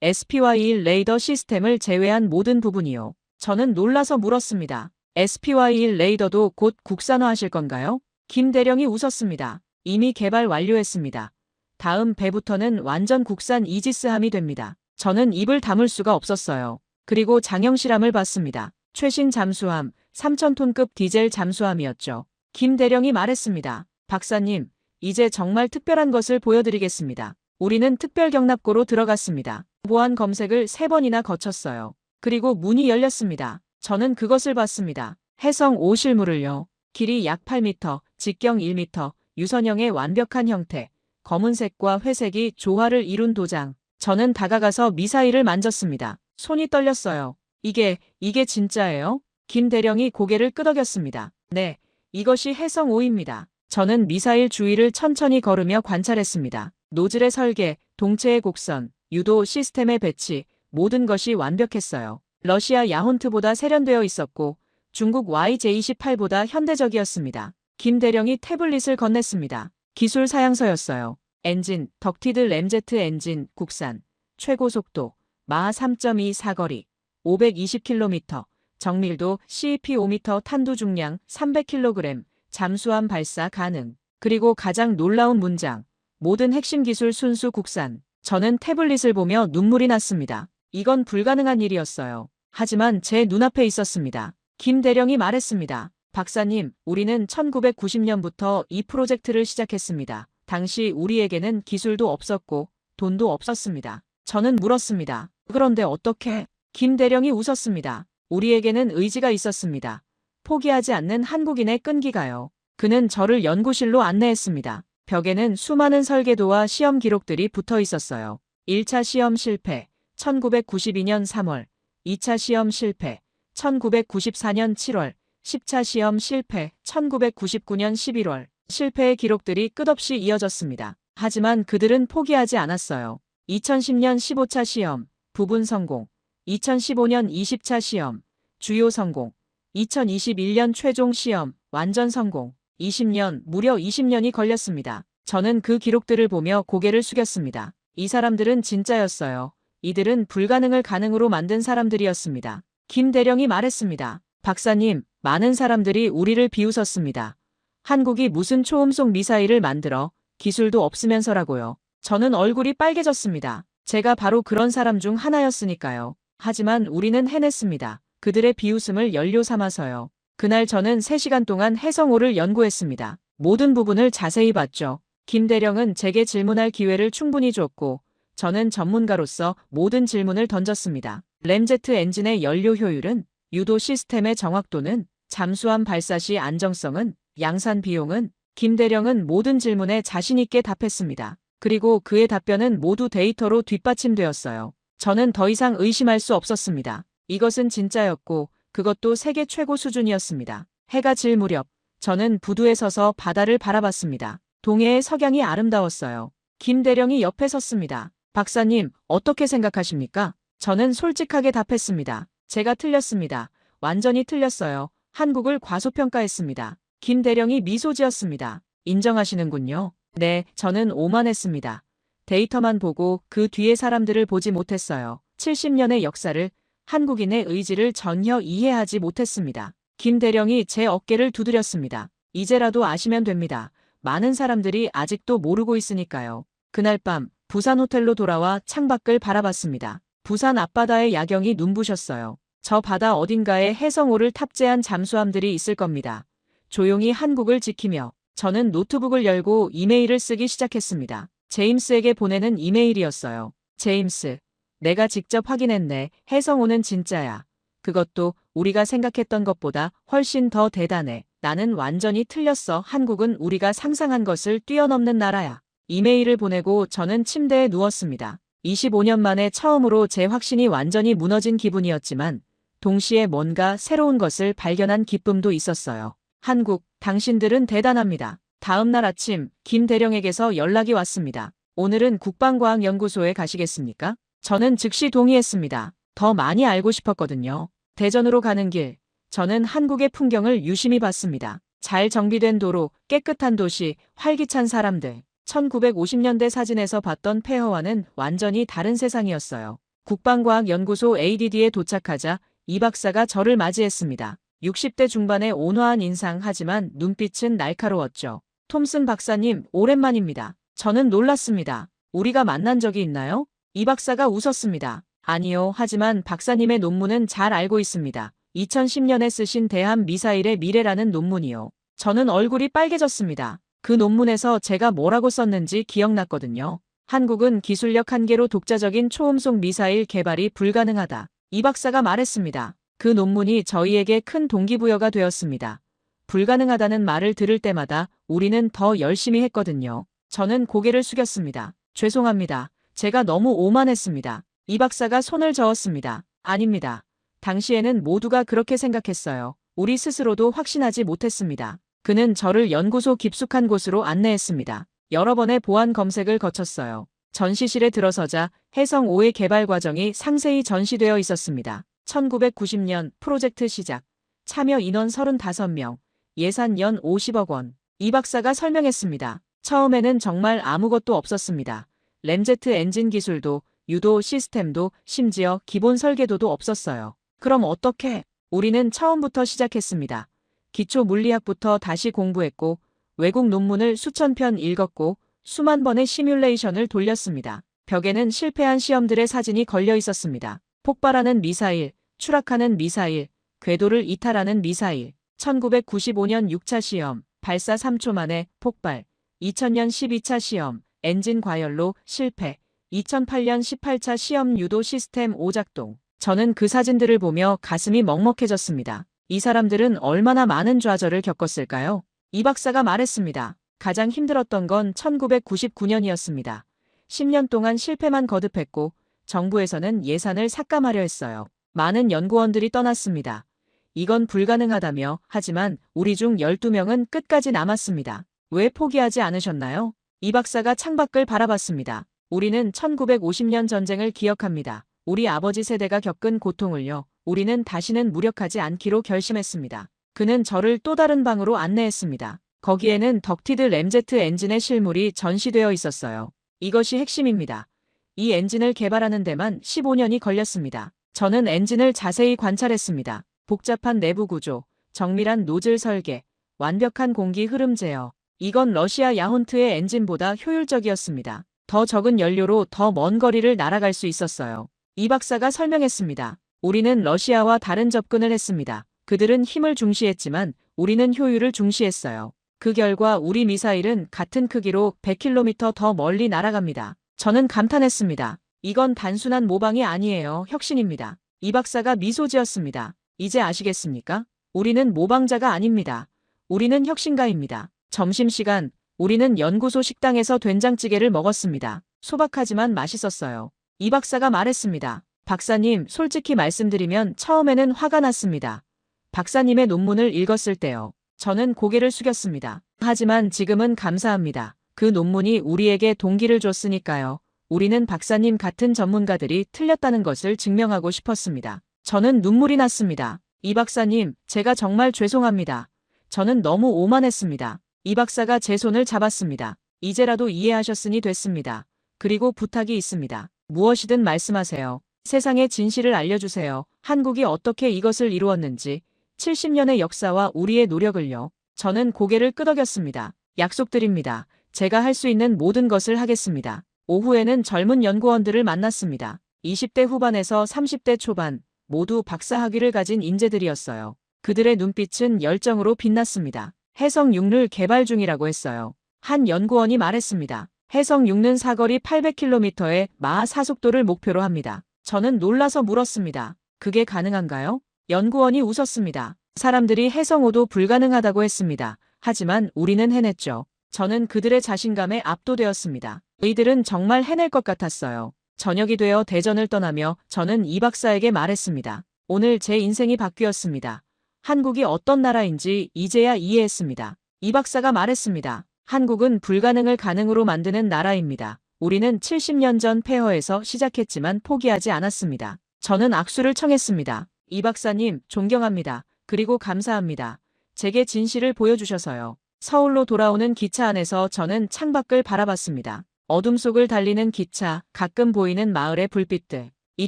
SPY-1 레이더 시스템을 제외한 모든 부분이요. 저는 놀라서 물었습니다. SPY-1 레이더도 곧 국산화하실 건가요? 김 대령이 웃었습니다. 이미 개발 완료했습니다. 다음 배부터는 완전 국산 이지스함이 됩니다. 저는 입을 다물 수가 없었어요. 그리고 장형실함을 봤습니다. 최신 잠수함, 3,000톤급 디젤 잠수함이었죠. 김 대령이 말했습니다. 박사님, 이제 정말 특별한 것을 보여드리겠습니다. 우리는 특별경납고로 들어갔습니다. 보안 검색을 3번이나 거쳤어요. 그리고 문이 열렸습니다. 저는 그것을 봤습니다. 해성 5 실물을요. 길이 약 8m, 직경 1m, 유선형의 완벽한 형태, 검은색과 회색이 조화를 이룬 도장. 저는 다가가서 미사일을 만졌습니다. 손이 떨렸어요. 이게 진짜예요? 김 대령이 고개를 끄덕였습니다. 네, 이것이 해성 5입니다. 저는 미사일 주위를 천천히 걸으며 관찰했습니다. 노즐의 설계, 동체의 곡선, 유도 시스템의 배치, 모든 것이 완벽했어요. 러시아 야혼트보다 세련되어 있었고 중국 YJ-28보다 현대적이었습니다. 김 대령이 태블릿을 건넸습니다. 기술 사양서였어요. 엔진, 덕티드 램제트 엔진, 국산, 최고 속도, 마하 3.2 사거리, 520km, 정밀도 CEP 5m, 탄두 중량 300kg, 잠수함 발사 가능. 그리고 가장 놀라운 문장, 모든 핵심 기술 순수 국산. 저는 태블릿을 보며 눈물이 났습니다. 이건 불가능한 일이었어요. 하지만 제 눈앞에 있었습니다. 김 대령이 말했습니다. 박사님, 우리는 1990년부터 이 프로젝트를 시작했습니다. 당시 우리에게는 기술도 없었고 돈도 없었습니다. 저는 물었습니다. 그런데 어떻게? 김 대령이 웃었습니다. 우리에게는 의지가 있었습니다. 포기하지 않는 한국인의 끈기가요. 그는 저를 연구실로 안내했습니다. 벽에는 수많은 설계도와 시험 기록들이 붙어 있었어요. 1차 시험 실패, 1992년 3월, 2차 시험 실패, 1994년 7월, 10차 시험 실패, 1999년 11월. 실패의 기록들이 끝없이 이어졌습니다. 하지만 그들은 포기하지 않았어요. 2010년 15차 시험, 부분 성공. 2015년 20차 시험, 주요 성공. 2021년 최종 시험, 완전 성공. 20년, 무려 20년이 걸렸습니다. 저는 그 기록들을 보며 고개를 숙였습니다. 이 사람들은 진짜였어요. 이들은 불가능을 가능으로 만든 사람들이었습니다. 김 대령이 말했습니다. 박사님, 많은 사람들이 우리를 비웃었습니다. 한국이 무슨 초음속 미사일을 만들어 기술도 없으면서라고요. 저는 얼굴이 빨개졌습니다. 제가 바로 그런 사람 중 하나였으니까요. 하지만 우리는 해냈습니다. 그들의 비웃음을 연료 삼아서요. 그날 저는 3시간 동안 해성호를 연구했습니다. 모든 부분을 자세히 봤죠. 김 대령은 제게 질문할 기회를 충분히 줬고 저는 전문가로서 모든 질문을 던졌습니다. 램제트 엔진의 연료 효율은, 유도 시스템의 정확도는, 잠수함 발사 시 안정성은, 양산 비용은, 김 대령은 모든 질문에 자신 있게 답했습니다. 그리고 그의 답변은 모두 데이터로 뒷받침되었어요. 저는 더 이상 의심할 수 없었습니다. 이것은 진짜였고 그것도 세계 최고 수준이었습니다. 해가 질 무렵 저는 부두에 서서 바다를 바라봤습니다. 동해의 석양이 아름다웠어요. 김 대령이 옆에 섰습니다. 박사님, 어떻게 생각하십니까? 저는 솔직하게 답했습니다. 제가 틀렸습니다. 완전히 틀렸어요. 한국을 과소평가했습니다. 김 대령이 미소 지었습니다. 인정하시는군요. 네, 저는 오만했습니다. 데이터만 보고 그 뒤에 사람들을 보지 못했어요. 70년의 역사를, 한국인의 의지를 전혀 이해하지 못했습니다. 김 대령이 제 어깨를 두드렸습니다. 이제라도 아시면 됩니다. 많은 사람들이 아직도 모르고 있으니까요. 그날 밤 부산 호텔로 돌아와 창밖을 바라봤습니다. 부산 앞바다의 야경이 눈부셨어요. 저 바다 어딘가에 해성호를 탑재한 잠수함들이 있을 겁니다. 조용히 한국을 지키며 저는 노트북을 열고 이메일을 쓰기 시작했습니다. 제임스에게 보내는 이메일이었어요. 제임스, 내가 직접 확인했네. 해성호는 진짜야. 그것도 우리가 생각했던 것보다 훨씬 더 대단해. 나는 완전히 틀렸어. 한국은 우리가 상상한 것을 뛰어넘는 나라야. 이메일을 보내고 저는 침대에 누웠습니다. 25년 만에 처음으로 제 확신이 완전히 무너진 기분이었지만 동시에 뭔가 새로운 것을 발견한 기쁨도 있었어요. 한국, 당신들은 대단합니다. 다음 날 아침 김 대령에게서 연락이 왔습니다. 오늘은 국방과학연구소에 가시겠습니까? 저는 즉시 동의했습니다. 더 많이 알고 싶었거든요. 대전으로 가는 길, 저는 한국의 풍경을 유심히 봤습니다. 잘 정비된 도로, 깨끗한 도시, 활기찬 사람들. 1950년대 사진에서 봤던 폐허와는 완전히 다른 세상이었어요. 국방과학연구소 ADD에 도착하자 이 박사가 저를 맞이했습니다. 60대 중반의 온화한 인상, 하지만 눈빛은 날카로웠죠. 톰슨 박사님, 오랜만입니다. 저는 놀랐습니다. 우리가 만난 적이 있나요? 이 박사가 웃었습니다. 아니요, 하지만 박사님의 논문은 잘 알고 있습니다. 2010년에 쓰신 대함 미사일의 미래라는 논문이요. 저는 얼굴이 빨개졌습니다. 그 논문에서 제가 뭐라고 썼는지 기억났거든요. 한국은 기술력 한계로 독자적인 초음속 미사일 개발이 불가능하다. 이 박사가 말했습니다. 그 논문이 저희에게 큰 동기부여가 되었습니다. 불가능하다는 말을 들을 때마다 우리는 더 열심히 했거든요. 저는 고개를 숙였습니다. 죄송합니다. 제가 너무 오만했습니다. 이 박사가 손을 저었습니다. 아닙니다. 당시에는 모두가 그렇게 생각했어요. 우리 스스로도 확신하지 못했습니다. 그는 저를 연구소 깊숙한 곳으로 안내했습니다. 여러 번의 보안 검색을 거쳤어요. 전시실에 들어서자 해성 5의 개발 과정이 상세히 전시되어 있었습니다. 1990년 프로젝트 시작, 참여 인원 35명, 예산 연 50억 원. 이 박사가 설명했습니다. 처음에는 정말 아무것도 없었습니다. 램제트 엔진 기술도, 유도 시스템도, 심지어 기본 설계도도 없었어요. 그럼 어떻게? 우리는 처음부터 시작했습니다. 기초 물리학부터 다시 공부했고, 외국 논문을 수천 편 읽었고, 수만 번의 시뮬레이션을 돌렸습니다. 벽에는 실패한 시험들의 사진이 걸려 있었습니다. 폭발하는 미사일, 추락하는 미사일, 궤도를 이탈하는 미사일. 1995년 6차 시험, 발사 3초 만에 폭발. 2000년 12차 시험, 엔진 과열로 실패. 2008년 18차 시험 유도 시스템 오작동. 저는 그 사진들을 보며 가슴이 먹먹해졌습니다. 이 사람들은 얼마나 많은 좌절을 겪었을까요? 이 박사가 말했습니다. 가장 힘들었던 건 1999년이었습니다. 10년 동안 실패만 거듭했고 정부에서는 예산을 삭감하려 했어요. 많은 연구원들이 떠났습니다. 이건 불가능하다며, 하지만 우리 중 12명은 끝까지 남았습니다. 왜 포기하지 않으셨나요? 이 박사가 창밖을 바라봤습니다. 우리는 1950년 전쟁을 기억합니다. 우리 아버지 세대가 겪은 고통을요. 우리는 다시는 무력하지 않기로 결심했습니다. 그는 저를 또 다른 방으로 안내했습니다. 거기에는 덕티드 램제트 엔진의 실물이 전시되어 있었어요. 이것이 핵심입니다. 이 엔진을 개발하는 데만 15년이 걸렸습니다. 저는 엔진을 자세히 관찰했습니다. 복잡한 내부 구조, 정밀한 노즐 설계, 완벽한 공기 흐름 제어. 이건 러시아 야혼트의 엔진보다 효율적이었습니다. 더 적은 연료로 더 먼 거리를 날아갈 수 있었어요. 이 박사가 설명했습니다. 우리는 러시아와 다른 접근을 했습니다. 그들은 힘을 중시했지만 우리는 효율을 중시했어요. 그 결과 우리 미사일은 같은 크기로 100km 더 멀리 날아갑니다. 저는 감탄했습니다. 이건 단순한 모방이 아니에요. 혁신입니다. 이 박사가 미소 지었습니다. 이제 아시겠습니까? 우리는 모방자가 아닙니다. 우리는 혁신가입니다. 점심시간, 우리는 연구소 식당에서 된장찌개를 먹었습니다. 소박하지만 맛있었어요. 이 박사가 말했습니다. 박사님, 솔직히 말씀드리면 처음에는 화가 났습니다. 박사님의 논문을 읽었을 때요. 저는 고개를 숙였습니다. 하지만 지금은 감사합니다. 그 논문이 우리에게 동기를 줬으니까요. 우리는 박사님 같은 전문가들이 틀렸다는 것을 증명하고 싶었습니다. 저는 눈물이 났습니다. 이 박사님, 제가 정말 죄송합니다. 저는 너무 오만했습니다. 이 박사가 제 손을 잡았습니다. 이제라도 이해하셨으니 됐습니다. 그리고 부탁이 있습니다. 무엇이든 말씀하세요. 세상의 진실을 알려주세요. 한국이 어떻게 이것을 이루었는지, 70년의 역사와 우리의 노력을요. 저는 고개를 끄덕였습니다. 약속드립니다. 제가 할 수 있는 모든 것을 하겠습니다. 오후에는 젊은 연구원들을 만났습니다. 20대 후반에서 30대 초반, 모두 박사학위를 가진 인재들이었어요. 그들의 눈빛은 열정으로 빛났습니다. 해성 6를 개발 중이라고 했어요. 한 연구원이 말했습니다. 해성 6는 사거리 800km의 마하 사속도를 목표로 합니다. 저는 놀라서 물었습니다. 그게 가능한가요? 연구원이 웃었습니다. 사람들이 해성 5도 불가능하다고 했습니다. 하지만 우리는 해냈죠. 저는 그들의 자신감에 압도되었습니다. 이들은 정말 해낼 것 같았어요. 저녁이 되어 대전을 떠나며 저는 이 박사에게 말했습니다. 오늘 제 인생이 바뀌었습니다. 한국이 어떤 나라인지 이제야 이해했습니다. 이 박사가 말했습니다. 한국은 불가능을 가능으로 만드는 나라입니다. 우리는 70년 전 폐허에서 시작했지만 포기하지 않았습니다. 저는 악수를 청했습니다. 이 박사님, 존경합니다. 그리고 감사합니다. 제게 진실을 보여주셔서요. 서울로 돌아오는 기차 안에서 저는 창밖을 바라봤습니다. 어둠 속을 달리는 기차, 가끔 보이는 마을의 불빛들. 이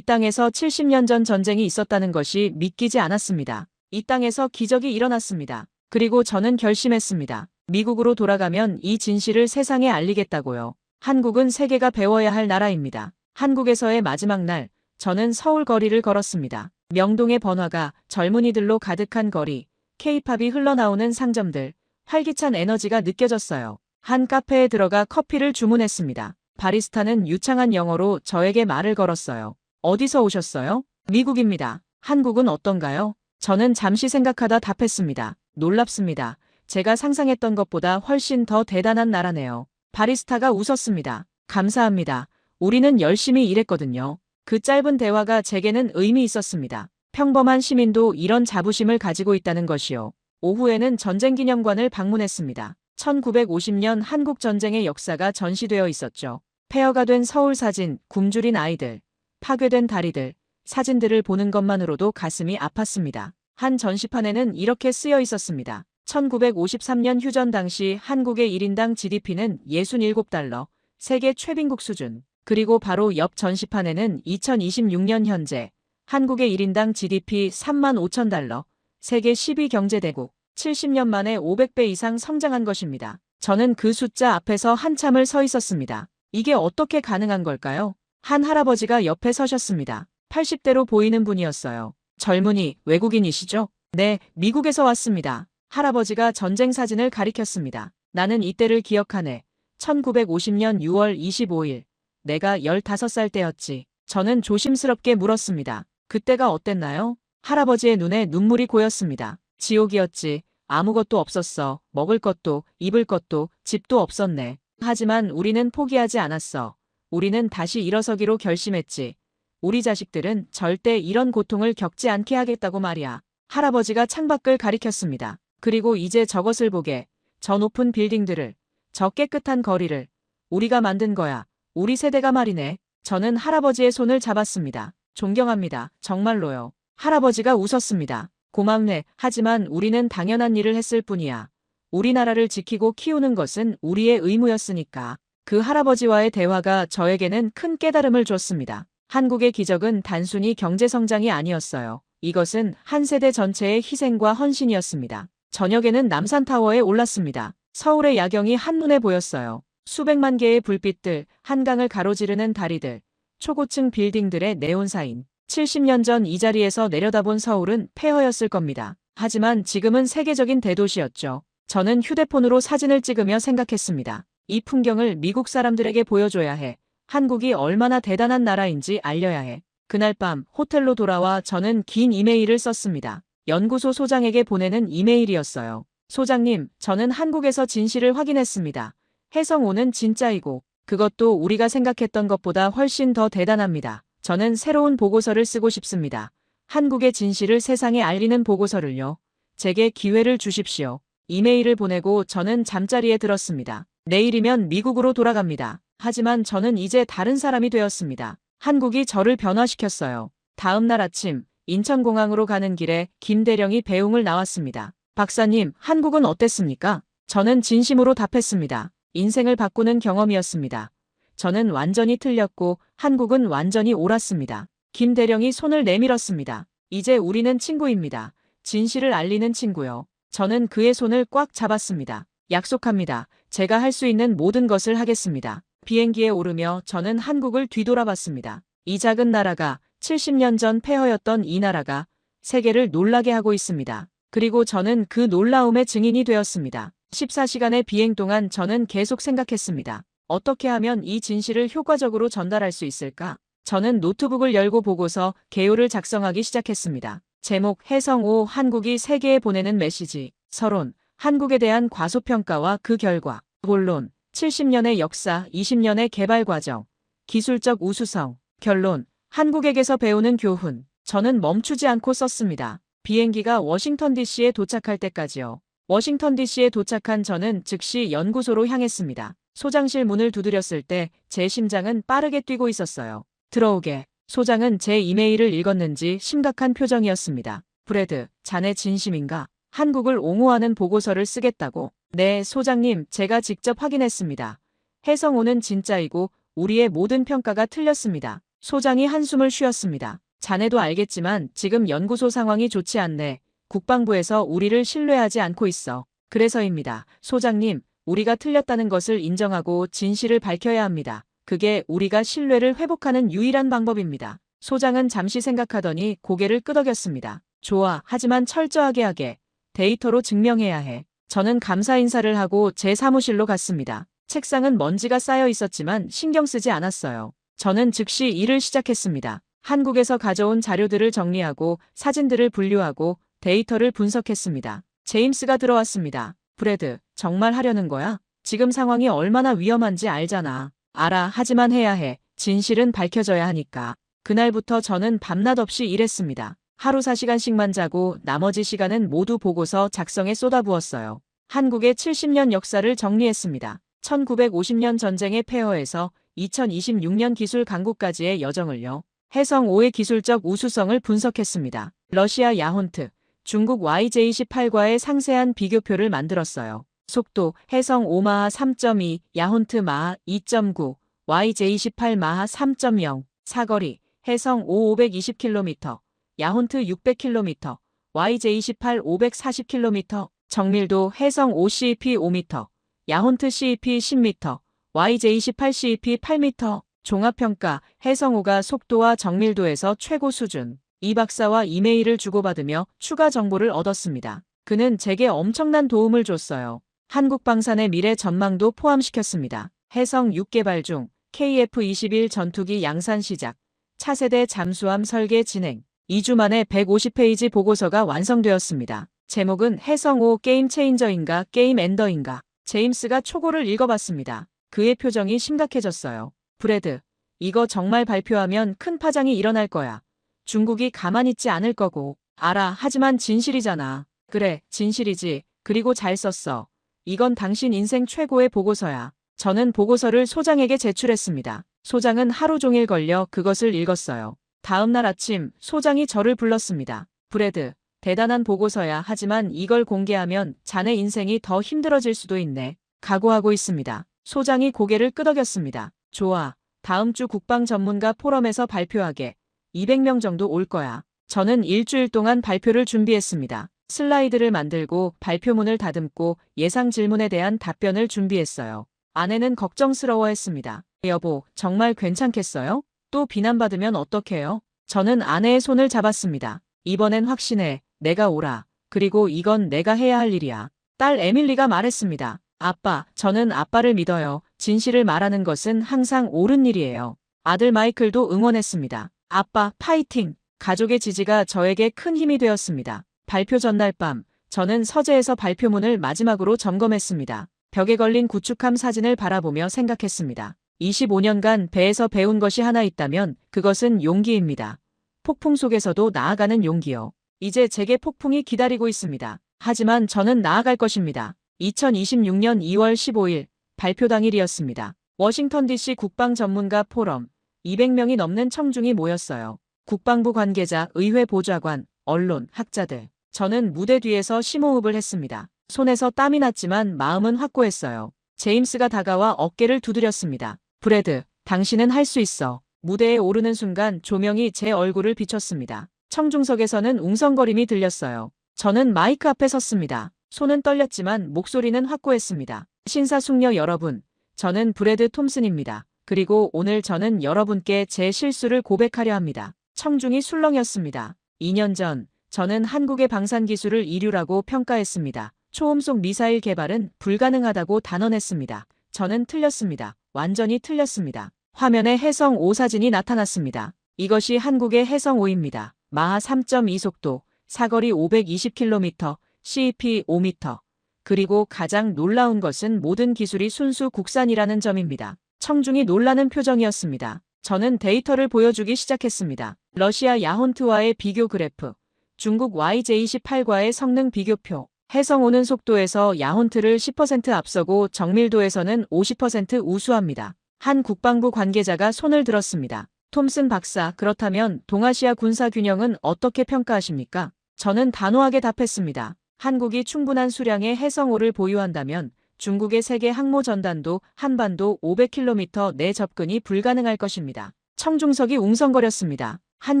땅에서 70년 전 전쟁이 있었다는 것이 믿기지 않았습니다. 이 땅에서 기적이 일어났습니다. 그리고 저는 결심했습니다. 미국으로 돌아가면 이 진실을 세상에 알리겠다고요. 한국은 세계가 배워야 할 나라입니다. 한국에서의 마지막 날, 저는 서울 거리를 걸었습니다. 명동의 번화가, 젊은이들로 가득한 거리, K-팝이 흘러나오는 상점들, 활기찬 에너지가 느껴졌어요. 한 카페에 들어가 커피를 주문했습니다. 바리스타는 유창한 영어로 저에게 말을 걸었어요. 어디서 오셨어요? 미국입니다. 한국은 어떤가요? 저는 잠시 생각하다 답했습니다. 놀랍습니다. 제가 상상했던 것보다 훨씬 더 대단한 나라네요. 바리스타가 웃었습니다. 감사합니다. 우리는 열심히 일했거든요. 그 짧은 대화가 제게는 의미 있었습니다. 평범한 시민도 이런 자부심을 가지고 있다는 것이요. 오후에는 전쟁기념관을 방문했습니다. 1950년 한국 전쟁의 역사가 전시되어 있었죠. 폐허가 된 서울 사진, 굶주린 아이들, 파괴된 다리들, 사진들을 보는 것만으로도 가슴이 아팠습니다. 한 전시판에는 이렇게 쓰여 있었습니다. 1953년 휴전 당시 한국의 1인당 GDP는 67달러, 세계 최빈국 수준. 그리고 바로 옆 전시판에는 2026년 현재 한국의 1인당 GDP 35,000달러, 세계 10위 경제대국, 70년 만에 500배 이상 성장한 것입니다. 저는 그 숫자 앞에서 한참을 서 있었습니다. 이게 어떻게 가능한 걸까요? 한 할아버지가 옆에 서셨습니다. 80대로 보이는 분이었어요. 젊은이, 외국인이시죠? 네, 미국에서 왔습니다. 할아버지가 전쟁 사진을 가리켰습니다. 나는 이때를 기억하네. 1950년 6월 25일. 내가 15살 때였지. 저는 조심스럽게 물었습니다. 그때가 어땠나요? 할아버지의 눈에 눈물이 고였습니다. 지옥이었지. 아무것도 없었어. 먹을 것도, 입을 것도, 집도 없었네. 하지만 우리는 포기하지 않았어. 우리는 다시 일어서기로 결심했지. 우리 자식들은 절대 이런 고통을 겪지 않게 하겠다고 말이야. 할아버지가 창밖을 가리켰습니다. 그리고 이제 저것을 보게. 저 높은 빌딩들을, 저 깨끗한 거리를. 우리가 만든 거야. 우리 세대가 말이네. 저는 할아버지의 손을 잡았습니다. 존경합니다. 정말로요. 할아버지가 웃었습니다. 고맙네. 하지만 우리는 당연한 일을 했을 뿐이야. 우리나라를 지키고 키우는 것은 우리의 의무였으니까. 그 할아버지와의 대화가 저에게는 큰 깨달음을 줬습니다. 한국의 기적은 단순히 경제 성장이 아니었어요. 이것은 한 세대 전체의 희생과 헌신이었습니다. 저녁에는 남산타워에 올랐습니다. 서울의 야경이 한눈에 보였어요. 수백만 개의 불빛들, 한강을 가로지르는 다리들, 초고층 빌딩들의 네온사인. 70년 전 이 자리에서 내려다본 서울은 폐허였을 겁니다. 하지만 지금은 세계적인 대도시였죠. 저는 휴대폰으로 사진을 찍으며 생각했습니다. 이 풍경을 미국 사람들에게 보여줘야 해. 한국이 얼마나 대단한 나라인지 알려야 해. 그날 밤 호텔로 돌아와 저는 긴 이메일을 썼습니다. 연구소 소장에게 보내는 이메일이었어요. 소장님, 저는 한국에서 진실을 확인했습니다. 해성 5는 진짜이고 그것도 우리가 생각했던 것보다 훨씬 더 대단합니다. 저는 새로운 보고서를 쓰고 싶습니다. 한국의 진실을 세상에 알리는 보고서를요. 제게 기회를 주십시오. 이메일을 보내고 저는 잠자리에 들었습니다. 내일이면 미국으로 돌아갑니다. 하지만 저는 이제 다른 사람이 되었습니다. 한국이 저를 변화시켰어요. 다음 날 아침 인천공항으로 가는 길에 김대령이 배웅을 나왔습니다. 박사님, 한국은 어땠습니까? 저는 진심으로 답했습니다. 인생을 바꾸는 경험이었습니다. 저는 완전히 틀렸고 한국은 완전히 옳았습니다. 김대령이 손을 내밀었습니다. 이제 우리는 친구입니다. 진실을 알리는 친구요. 저는 그의 손을 꽉 잡았습니다. 약속합니다. 제가 할 수 있는 모든 것을 하겠습니다. 비행기에 오르며 저는 한국을 뒤돌아봤습니다. 이 작은 나라가 70년 전 폐허였던 이 나라가 세계를 놀라게 하고 있습니다. 그리고 저는 그 놀라움의 증인이 되었습니다. 14시간의 비행 동안 저는 계속 생각했습니다. 어떻게 하면 이 진실을 효과적으로 전달할 수 있을까? 저는 노트북을 열고 보고서 개요를 작성하기 시작했습니다. 제목 해성 5 한국이 세계에 보내는 메시지. 서론 한국에 대한 과소평가와 그 결과. 본론 70년의 역사 20년의 개발 과정. 기술적 우수성. 결론 한국에게서 배우는 교훈. 저는 멈추지 않고 썼습니다. 비행기가 워싱턴 DC에 도착할 때까지요. 워싱턴 DC에 도착한 저는 즉시 연구소로 향했습니다. 소장실 문을 두드렸을 때 제 심장은 빠르게 뛰고 있었어요. 들어오게. 소장은 제 이메일을 읽었는지 심각한 표정이었습니다. 브래드, 자네 진심인가? 한국을 옹호하는 보고서를 쓰겠다고. 네, 소장님, 제가 직접 확인했습니다. 해성 5는 진짜이고 우리의 모든 평가가 틀렸습니다. 소장이 한숨을 쉬었습니다. 자네도 알겠지만 지금 연구소 상황이 좋지 않네. 국방부에서 우리를 신뢰하지 않고 있어. 그래서입니다. 소장님, 우리가 틀렸다는 것을 인정하고 진실을 밝혀야 합니다. 그게 우리가 신뢰를 회복하는 유일한 방법입니다. 소장은 잠시 생각하더니 고개를 끄덕였습니다. 좋아, 하지만 철저하게 하게. 데이터로 증명해야 해. 저는 감사 인사를 하고 제 사무실로 갔습니다. 책상은 먼지가 쌓여 있었지만 신경 쓰지 않았어요. 저는 즉시 일을 시작했습니다. 한국에서 가져온 자료들을 정리하고 사진들을 분류하고 데이터를 분석했습니다. 제임스가 들어왔습니다. 브래드, 정말 하려는 거야? 지금 상황이 얼마나 위험한지 알잖아. 알아, 하지만 해야 해. 진실은 밝혀져야 하니까. 그날부터 저는 밤낮 없이 일했습니다. 하루 4시간씩만 자고 나머지 시간은 모두 보고서 작성에 쏟아부었어요. 한국의 70년 역사를 정리했습니다. 1950년 전쟁의 폐허에서 2026년 기술 강국까지의 여정을요. 해성 5의 기술적 우수성을 분석했습니다. 러시아 야혼트, 중국 YJ-18과의 상세한 비교표를 만들었어요. 속도 해성 5 마하 3.2, 야혼트 마하 2.9, YJ-18 마하 3.0, 사거리 해성 5 520km, 야혼트 600km, YJ-18 540km, 정밀도 해성 5 CEP 5m, 야혼트 CEP 10m, YJ-18 CEP 8m, 종합평가 해성 5가 속도와 정밀도에서 최고 수준. 이 박사와 이메일을 주고받으며 추가 정보를 얻었습니다. 그는 제게 엄청난 도움을 줬어요. 한국 방산의 미래 전망도 포함시켰습니다. 해성 6 개발 중 KF-21 전투기 양산 시작, 차세대 잠수함 설계 진행, 2주 만에 150페이지 보고서가 완성되었습니다. 제목은 해성 5 게임 체인저인가 게임 엔더인가. 제임스가 초고를 읽어봤습니다. 그의 표정이 심각해졌어요. 브래드, 이거 정말 발표하면 큰 파장이 일어날 거야. 중국이 가만히 있지 않을 거고. 알아, 하지만 진실이잖아. 그래, 진실이지. 그리고 잘 썼어. 이건 당신 인생 최고의 보고서야. 저는 보고서를 소장에게 제출했습니다. 소장은 하루 종일 걸려 그것을 읽었어요. 다음 날 아침 소장이 저를 불렀습니다. 브래드, 대단한 보고서야. 하지만 이걸 공개하면 자네 인생이 더 힘들어질 수도 있네. 각오하고 있습니다. 소장이 고개를 끄덕였습니다. 좋아. 다음 주 국방 전문가 포럼에서 발표하게. 200명 정도 올 거야. 저는 일주일 동안 발표를 준비했습니다. 슬라이드를 만들고 발표문을 다듬고 예상 질문에 대한 답변을 준비했어요. 아내는 걱정스러워했습니다. 여보, 정말 괜찮겠어요? 또 비난받으면 어떡해요? 저는 아내의 손을 잡았습니다. 이번엔 확신해. 내가 오라. 그리고 이건 내가 해야 할 일이야. 딸 에밀리가 말했습니다. 아빠, 저는 아빠를 믿어요. 진실을 말하는 것은 항상 옳은 일이에요. 아들 마이클도 응원했습니다. 아빠, 파이팅! 가족의 지지가 저에게 큰 힘이 되었습니다. 발표 전날 밤, 저는 서재에서 발표문을 마지막으로 점검했습니다. 벽에 걸린 구축함 사진을 바라보며 생각했습니다. 25년간 배에서 배운 것이 하나 있다면 그것은 용기입니다. 폭풍 속에서도 나아가는 용기요. 이제 제게 폭풍이 기다리고 있습니다. 하지만 저는 나아갈 것입니다. 2026년 2월 15일 발표 당일이었습니다. 워싱턴 DC 국방 전문가 포럼 200명이 넘는 청중이 모였어요. 국방부 관계자, 의회 보좌관, 언론, 학자들. 저는 무대 뒤에서 심호흡을 했습니다. 손에서 땀이 났지만 마음은 확고했어요. 제임스가 다가와 어깨를 두드렸습니다. 브래드, 당신은 할 수 있어. 무대에 오르는 순간 조명이 제 얼굴을 비췄습니다. 청중석에서는 웅성거림이 들렸어요. 저는 마이크 앞에 섰습니다. 손은 떨렸지만 목소리는 확고했습니다. 신사숙녀 여러분, 저는 브래드 톰슨입니다. 그리고 오늘 저는 여러분께 제 실수를 고백하려 합니다. 청중이 술렁였습니다. 2년 전, 저는 한국의 방산기술을 이류라고 평가했습니다. 초음속 미사일 개발은 불가능하다고 단언했습니다. 저는 틀렸습니다. 완전히 틀렸습니다. 화면에 해성 5 사진이 나타났습니다. 이것이 한국의 해성 5입니다. 마하 3.2 속도, 사거리 520km, CEP 5m. 그리고 가장 놀라운 것은 모든 기술이 순수 국산이라는 점입니다. 청중이 놀라는 표정이었습니다. 저는 데이터를 보여주기 시작했습니다. 러시아 야혼트와의 비교 그래프, 중국 YJ-18과의 성능 비교표, 해성 오는 속도에서 야혼트를 10% 앞서고 정밀도에서는 50% 우수합니다. 한 국방부 관계자가 손을 들었습니다. 톰슨 박사, 그렇다면 동아시아 군사 균형은 어떻게 평가하십니까? 저는 단호하게 답했습니다. 한국이 충분한 수량의 해성5를 보유한다면 중국의 세계 항모 전단도 한반도 500km 내 접근이 불가능할 것입니다. 청중석이 웅성거렸습니다. 한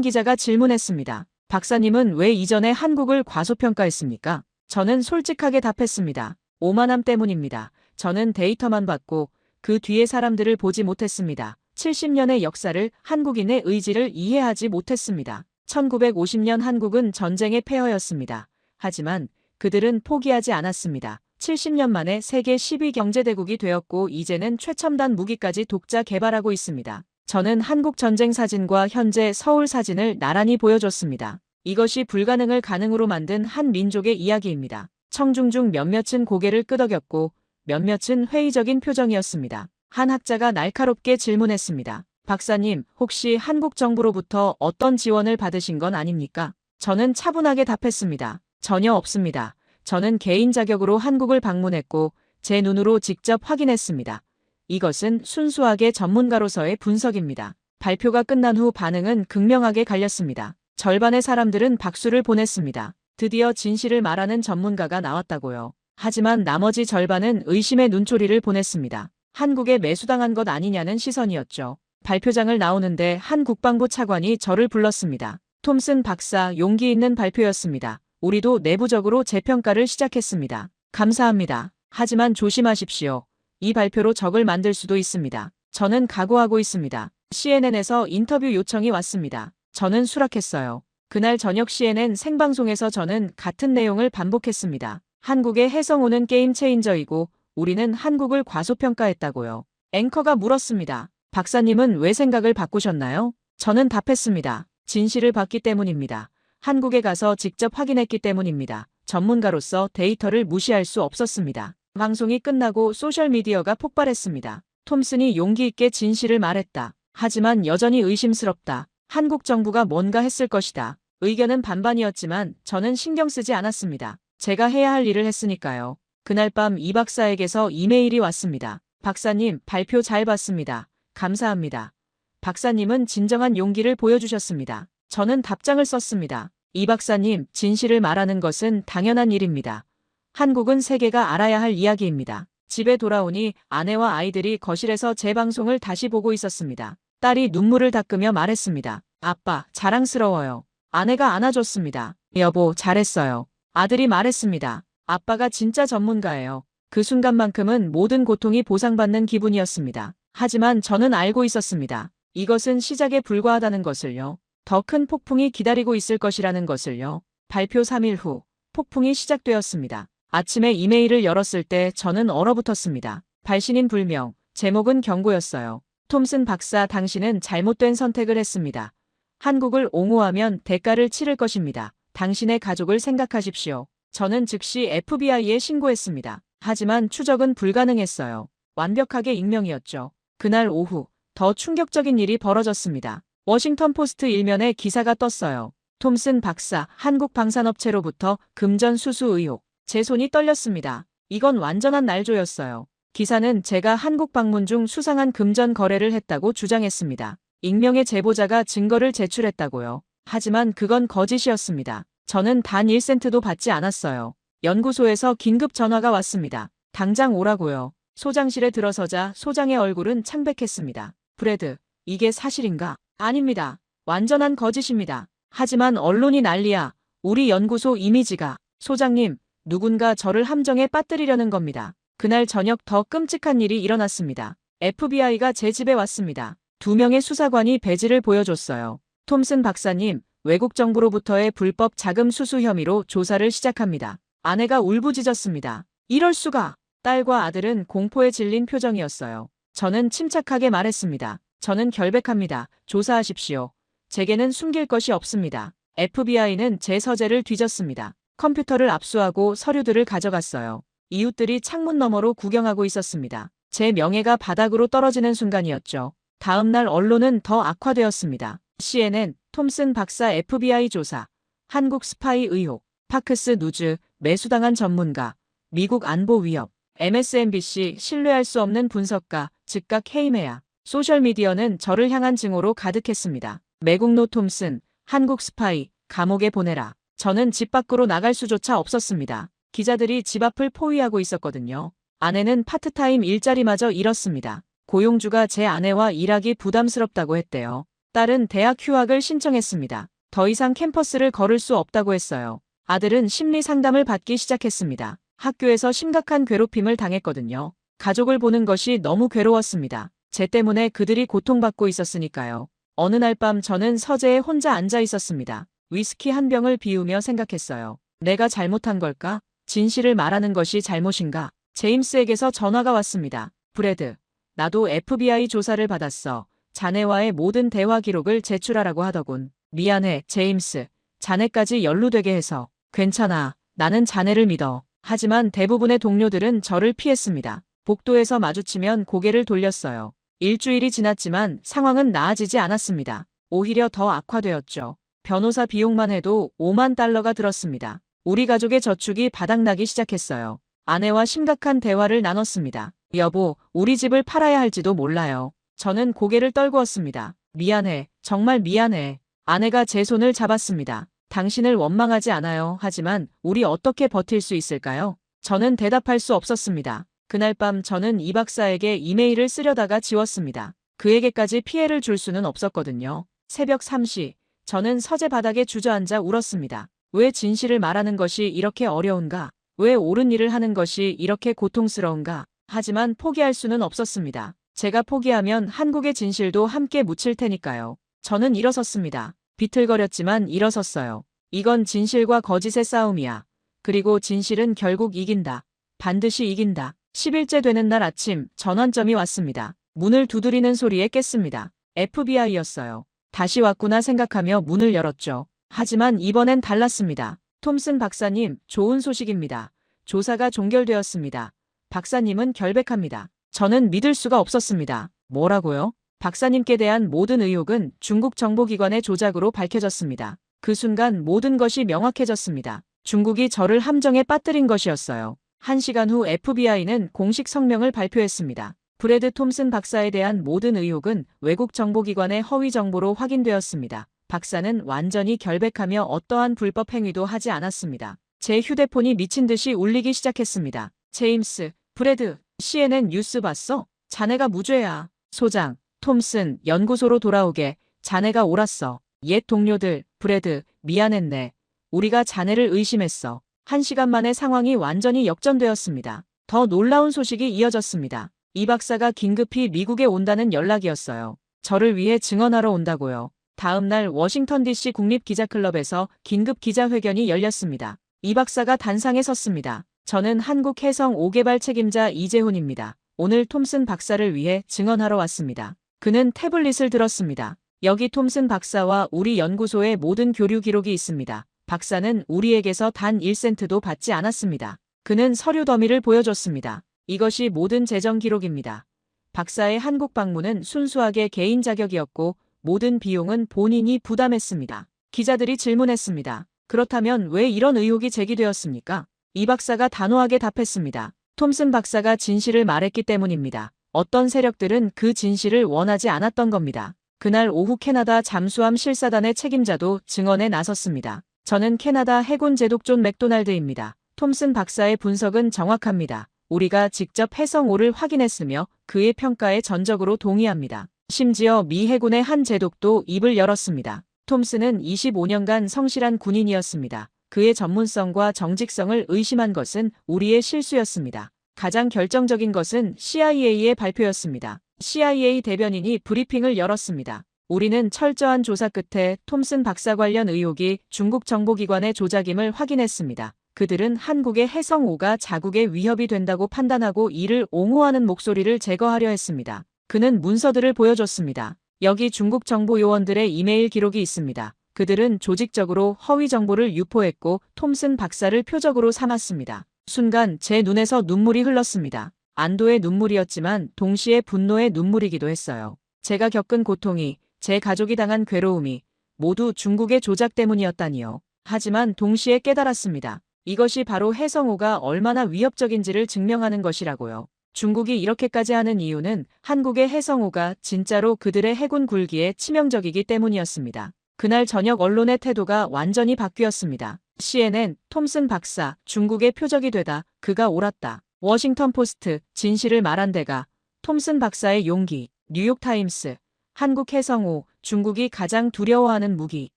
기자가 질문했습니다. 박사님은 왜 이전에 한국을 과소평가했습니까? 저는 솔직하게 답했습니다. 오만함 때문입니다. 저는 데이터만 봤고 그 뒤에 사람들을 보지 못했습니다. 70년의 역사를, 한국인의 의지를 이해하지 못했습니다. 1950년 한국은 전쟁의 폐허였습니다. 하지만 그들은 포기하지 않았습니다. 70년 만에 세계 10위 경제대국이 되었고 이제는 최첨단 무기까지 독자 개발하고 있습니다. 저는 한국 전쟁 사진과 현재 서울 사진을 나란히 보여줬습니다. 이것이 불가능을 가능으로 만든 한 민족의 이야기입니다. 청중 중 몇몇은 고개를 끄덕였고 몇몇은 회의적인 표정이었습니다. 한 학자가 날카롭게 질문했습니다. 박사님, 혹시 한국 정부로부터 어떤 지원을 받으신 건 아닙니까? 저는 차분하게 답했습니다. 전혀 없습니다. 저는 개인 자격으로 한국을 방문했고 제 눈으로 직접 확인했습니다. 이것은 순수하게 전문가로서의 분석입니다. 발표가 끝난 후 반응은 극명하게 갈렸습니다. 절반의 사람들은 박수를 보냈습니다. 드디어 진실을 말하는 전문가가 나왔다고요. 하지만 나머지 절반은 의심의 눈초리를 보냈습니다. 한국에 매수당한 것 아니냐는 시선이었죠. 발표장을 나오는데 한 국방부 차관이 저를 불렀습니다. 톰슨 박사, 용기 있는 발표였습니다. 우리도 내부적으로 재평가를 시작했습니다. 감사합니다. 하지만 조심하십시오. 이 발표로 적을 만들 수도 있습니다. 저는 각오하고 있습니다. CNN에서 인터뷰 요청이 왔습니다. 저는 수락했어요. 그날 저녁 CNN 생방송에서 저는 같은 내용을 반복했습니다. 한국의 해성호는 게임 체인저이고 우리는 한국을 과소평가했다고요. 앵커가 물었습니다. 박사님은 왜 생각을 바꾸셨나요? 저는 답했습니다. 진실을 봤기 때문입니다. 한국에 가서 직접 확인했기 때문입니다. 전문가로서 데이터를 무시할 수 없었습니다. 방송이 끝나고 소셜미디어가 폭발했습니다. 톰슨이 용기 있게 진실을 말했다. 하지만 여전히 의심스럽다. 한국 정부가 뭔가 했을 것이다. 의견은 반반이었지만 저는 신경 쓰지 않았습니다. 제가 해야 할 일을 했으니까요. 그날 밤 이 박사에게서 이메일이 왔습니다. 박사님, 발표 잘 봤습니다. 감사합니다. 박사님은 진정한 용기를 보여주셨습니다. 저는 답장을 썼습니다. 이 박사님, 진실을 말하는 것은 당연한 일입니다. 한국은 세계가 알아야 할 이야기입니다. 집에 돌아오니 아내와 아이들이 거실에서 제 방송을 다시 보고 있었습니다. 딸이 눈물을 닦으며 말했습니다. 아빠, 자랑스러워요. 아내가 안아줬습니다. 여보, 잘했어요. 아들이 말했습니다. 아빠가 진짜 전문가예요. 그 순간만큼은 모든 고통이 보상받는 기분이었습니다. 하지만 저는 알고 있었습니다. 이것은 시작에 불과하다는 것을요. 더 큰 폭풍이 기다리고 있을 것이라는 것을요. 발표 3일 후 폭풍이 시작되었습니다. 아침에 이메일을 열었을 때 저는 얼어붙었습니다. 발신인 불명, 제목은 경고였어요. 톰슨 박사, 당신은 잘못된 선택을 했습니다. 한국을 옹호하면 대가를 치를 것입니다. 당신의 가족을 생각하십시오. 저는 즉시 FBI에 신고했습니다. 하지만 추적은 불가능했어요. 완벽하게 익명이었죠. 그날 오후 더 충격적인 일이 벌어졌습니다. 워싱턴 포스트 일면에 기사가 떴어요. 톰슨 박사, 한국 방산업체로부터 금전 수수 의혹. 제 손이 떨렸습니다. 이건 완전한 날조였어요. 기사는 제가 한국 방문 중 수상한 금전 거래를 했다고 주장했습니다. 익명의 제보자가 증거를 제출했다고요. 하지만 그건 거짓이었습니다. 저는 단 1센트도 받지 않았어요. 연구소에서 긴급 전화가 왔습니다. 당장 오라고요. 소장실에 들어서자 소장의 얼굴은 창백했습니다. 브래드, 이게 사실인가? 아닙니다. 완전한 거짓입니다. 하지만 언론이 난리야. 우리 연구소 이미지가. 소장님, 누군가 저를 함정에 빠뜨리려는 겁니다. 그날 저녁 더 끔찍한 일이 일어났습니다. FBI가 제 집에 왔습니다. 2명의 수사관이 배지를 보여줬어요. 톰슨 박사님, 외국 정부로부터의 불법 자금 수수 혐의로 조사를 시작합니다. 아내가 울부짖었습니다. 이럴 수가. 딸과 아들은 공포에 질린 표정이었어요. 저는 침착하게 말했습니다. 저는 결백합니다. 조사하십시오. 제게는 숨길 것이 없습니다. FBI는 제 서재를 뒤졌습니다. 컴퓨터를 압수하고 서류들을 가져갔어요. 이웃들이 창문 너머로 구경하고 있었습니다. 제 명예가 바닥으로 떨어지는 순간이었죠. 다음 날 언론은 더 악화되었습니다. CNN, 톰슨 박사 FBI 조사, 한국 스파이 의혹, 파크스 누즈, 매수당한 전문가, 미국 안보 위협, MSNBC, 신뢰할 수 없는 분석가, 즉각 해임해야. 소셜미디어는 저를 향한 증오로 가득했습니다. 매국노 톰슨, 한국 스파이, 감옥에 보내라. 저는 집 밖으로 나갈 수조차 없었습니다. 기자들이 집 앞을 포위하고 있었거든요. 아내는 파트타임 일자리마저 잃었습니다. 고용주가 제 아내와 일하기 부담스럽다고 했대요. 딸은 대학 휴학을 신청했습니다. 더 이상 캠퍼스를 걸을 수 없다고 했어요. 아들은 심리 상담을 받기 시작했습니다. 학교에서 심각한 괴롭힘을 당했거든요. 가족을 보는 것이 너무 괴로웠습니다. 제 때문에 그들이 고통받고 있었으니까요. 어느 날 밤 저는 서재에 혼자 앉아 있었습니다. 위스키 한 병을 비우며 생각했어요. 내가 잘못한 걸까? 진실을 말하는 것이 잘못인가? 제임스에게서 전화가 왔습니다. 브래드, 나도 FBI 조사를 받았어. 자네와의 모든 대화 기록을 제출하라고 하더군. 미안해, 제임스. 자네까지 연루되게 해서. 괜찮아. 나는 자네를 믿어. 하지만 대부분의 동료들은 저를 피했습니다. 복도에서 마주치면 고개를 돌렸어요. 일주일이 지났지만 상황은 나아지지 않았습니다. 오히려 더 악화되었죠. 변호사 비용만 해도 5만 달러가 들었습니다. 우리 가족의 저축이 바닥나기 시작했어요. 아내와 심각한 대화를 나눴습니다. 여보, 우리 집을 팔아야 할지도 몰라요. 저는 고개를 떨구었습니다. 미안해. 정말 미안해. 아내가 제 손을 잡았습니다. 당신을 원망하지 않아요. 하지만 우리 어떻게 버틸 수 있을까요? 저는 대답할 수 없었습니다. 그날 밤 저는 이 박사에게 이메일을 쓰려다가 지웠습니다. 그에게까지 피해를 줄 수는 없었거든요. 새벽 3시, 저는 서재 바닥에 주저앉아 울었습니다. 왜 진실을 말하는 것이 이렇게 어려운가? 왜 옳은 일을 하는 것이 이렇게 고통스러운가? 하지만 포기할 수는 없었습니다. 제가 포기하면 한국의 진실도 함께 묻힐 테니까요. 저는 일어섰습니다. 비틀거렸지만 일어섰어요. 이건 진실과 거짓의 싸움이야. 그리고 진실은 결국 이긴다. 반드시 이긴다. 10일째 되는 날 아침 전환점이 왔습니다. 문을 두드리는 소리에 깼습니다. FBI였어요. 다시 왔구나 생각하며 문을 열었죠. 하지만 이번엔 달랐습니다. 톰슨 박사님, 좋은 소식입니다. 조사가 종결되었습니다. 박사님은 결백합니다. 저는 믿을 수가 없었습니다. 뭐라고요? 박사님께 대한 모든 의혹은 중국 정보기관의 조작으로 밝혀졌습니다. 그 순간 모든 것이 명확해졌습니다. 중국이 저를 함정에 빠뜨린 것이었어요. 1시간 후 FBI는 공식 성명을 발표했습니다. 브래드 톰슨 박사에 대한 모든 의혹은 외국 정보기관의 허위 정보로 확인되었습니다. 박사는 완전히 결백하며 어떠한 불법 행위도 하지 않았습니다. 제 휴대폰이 미친 듯이 울리기 시작했습니다. 제임스, 브래드, CNN 뉴스 봤어? 자네가 무죄야. 소장, 톰슨, 연구소로 돌아오게. 자네가 옳았어. 옛 동료들, 브래드, 미안했네. 우리가 자네를 의심했어. 1시간 만에 상황이 완전히 역전되었습니다. 더 놀라운 소식이 이어졌습니다. 이 박사가 긴급히 미국에 온다는 연락이었어요. 저를 위해 증언하러 온다고요. 다음 날 워싱턴 DC 국립기자클럽에서 긴급 기자회견이 열렸습니다. 이 박사가 단상에 섰습니다. 저는 한국 해성 5개발 책임자 이재훈입니다. 오늘 톰슨 박사를 위해 증언하러 왔습니다. 그는 태블릿을 들었습니다. 여기 톰슨 박사와 우리 연구소의 모든 교류 기록이 있습니다. 박사는 우리에게서 단 1센트도 받지 않았습니다. 그는 서류 더미를 보여줬습니다. 이것이 모든 재정 기록입니다. 박사의 한국 방문은 순수하게 개인 자격이었고 모든 비용은 본인이 부담했습니다. 기자들이 질문했습니다. 그렇다면 왜 이런 의혹이 제기되었습니까? 이 박사가 단호하게 답했습니다. 톰슨 박사가 진실을 말했기 때문입니다. 어떤 세력들은 그 진실을 원하지 않았던 겁니다. 그날 오후 캐나다 잠수함 실사단의 책임자도 증언에 나섰습니다. 저는 캐나다 해군 제독 존 맥도날드입니다. 톰슨 박사의 분석은 정확합니다. 우리가 직접 해성 5를 확인했으며 그의 평가에 전적으로 동의합니다. 심지어 미 해군의 한 제독도 입을 열었습니다. 톰슨은 25년간 성실한 군인이었습니다. 그의 전문성과 정직성을 의심한 것은 우리의 실수였습니다. 가장 결정적인 것은 CIA의 발표였습니다. CIA 대변인이 브리핑을 열었습니다. 우리는 철저한 조사 끝에 톰슨 박사 관련 의혹이 중국 정보기관의 조작임을 확인했습니다. 그들은 한국의 해성 5가 자국의 위협이 된다고 판단하고 이를 옹호하는 목소리를 제거하려 했습니다. 그는 문서들을 보여줬습니다. 여기 중국 정보 요원들의 이메일 기록이 있습니다. 그들은 조직적으로 허위 정보를 유포했고 톰슨 박사를 표적으로 삼았습니다. 순간 제 눈에서 눈물이 흘렀습니다. 안도의 눈물이었지만 동시에 분노의 눈물이기도 했어요. 제가 겪은 고통이, 제 가족이 당한 괴로움이 모두 중국의 조작 때문이었다니요. 하지만 동시에 깨달았습니다. 이것이 바로 해성 5가 얼마나 위협적인지를 증명하는 것이라고요. 중국이 이렇게까지 하는 이유는 한국의 해성 5가 진짜로 그들의 해군 굴기에 치명적이기 때문이었습니다. 그날 저녁 언론의 태도가 완전히 바뀌었습니다. CNN, 톰슨 박사, 중국의 표적이 되다. 그가 옳았다. 워싱턴 포스트, 진실을 말한 데가. 톰슨 박사의 용기. 뉴욕타임스, 한국 해성 5, 중국이 가장 두려워하는 무기.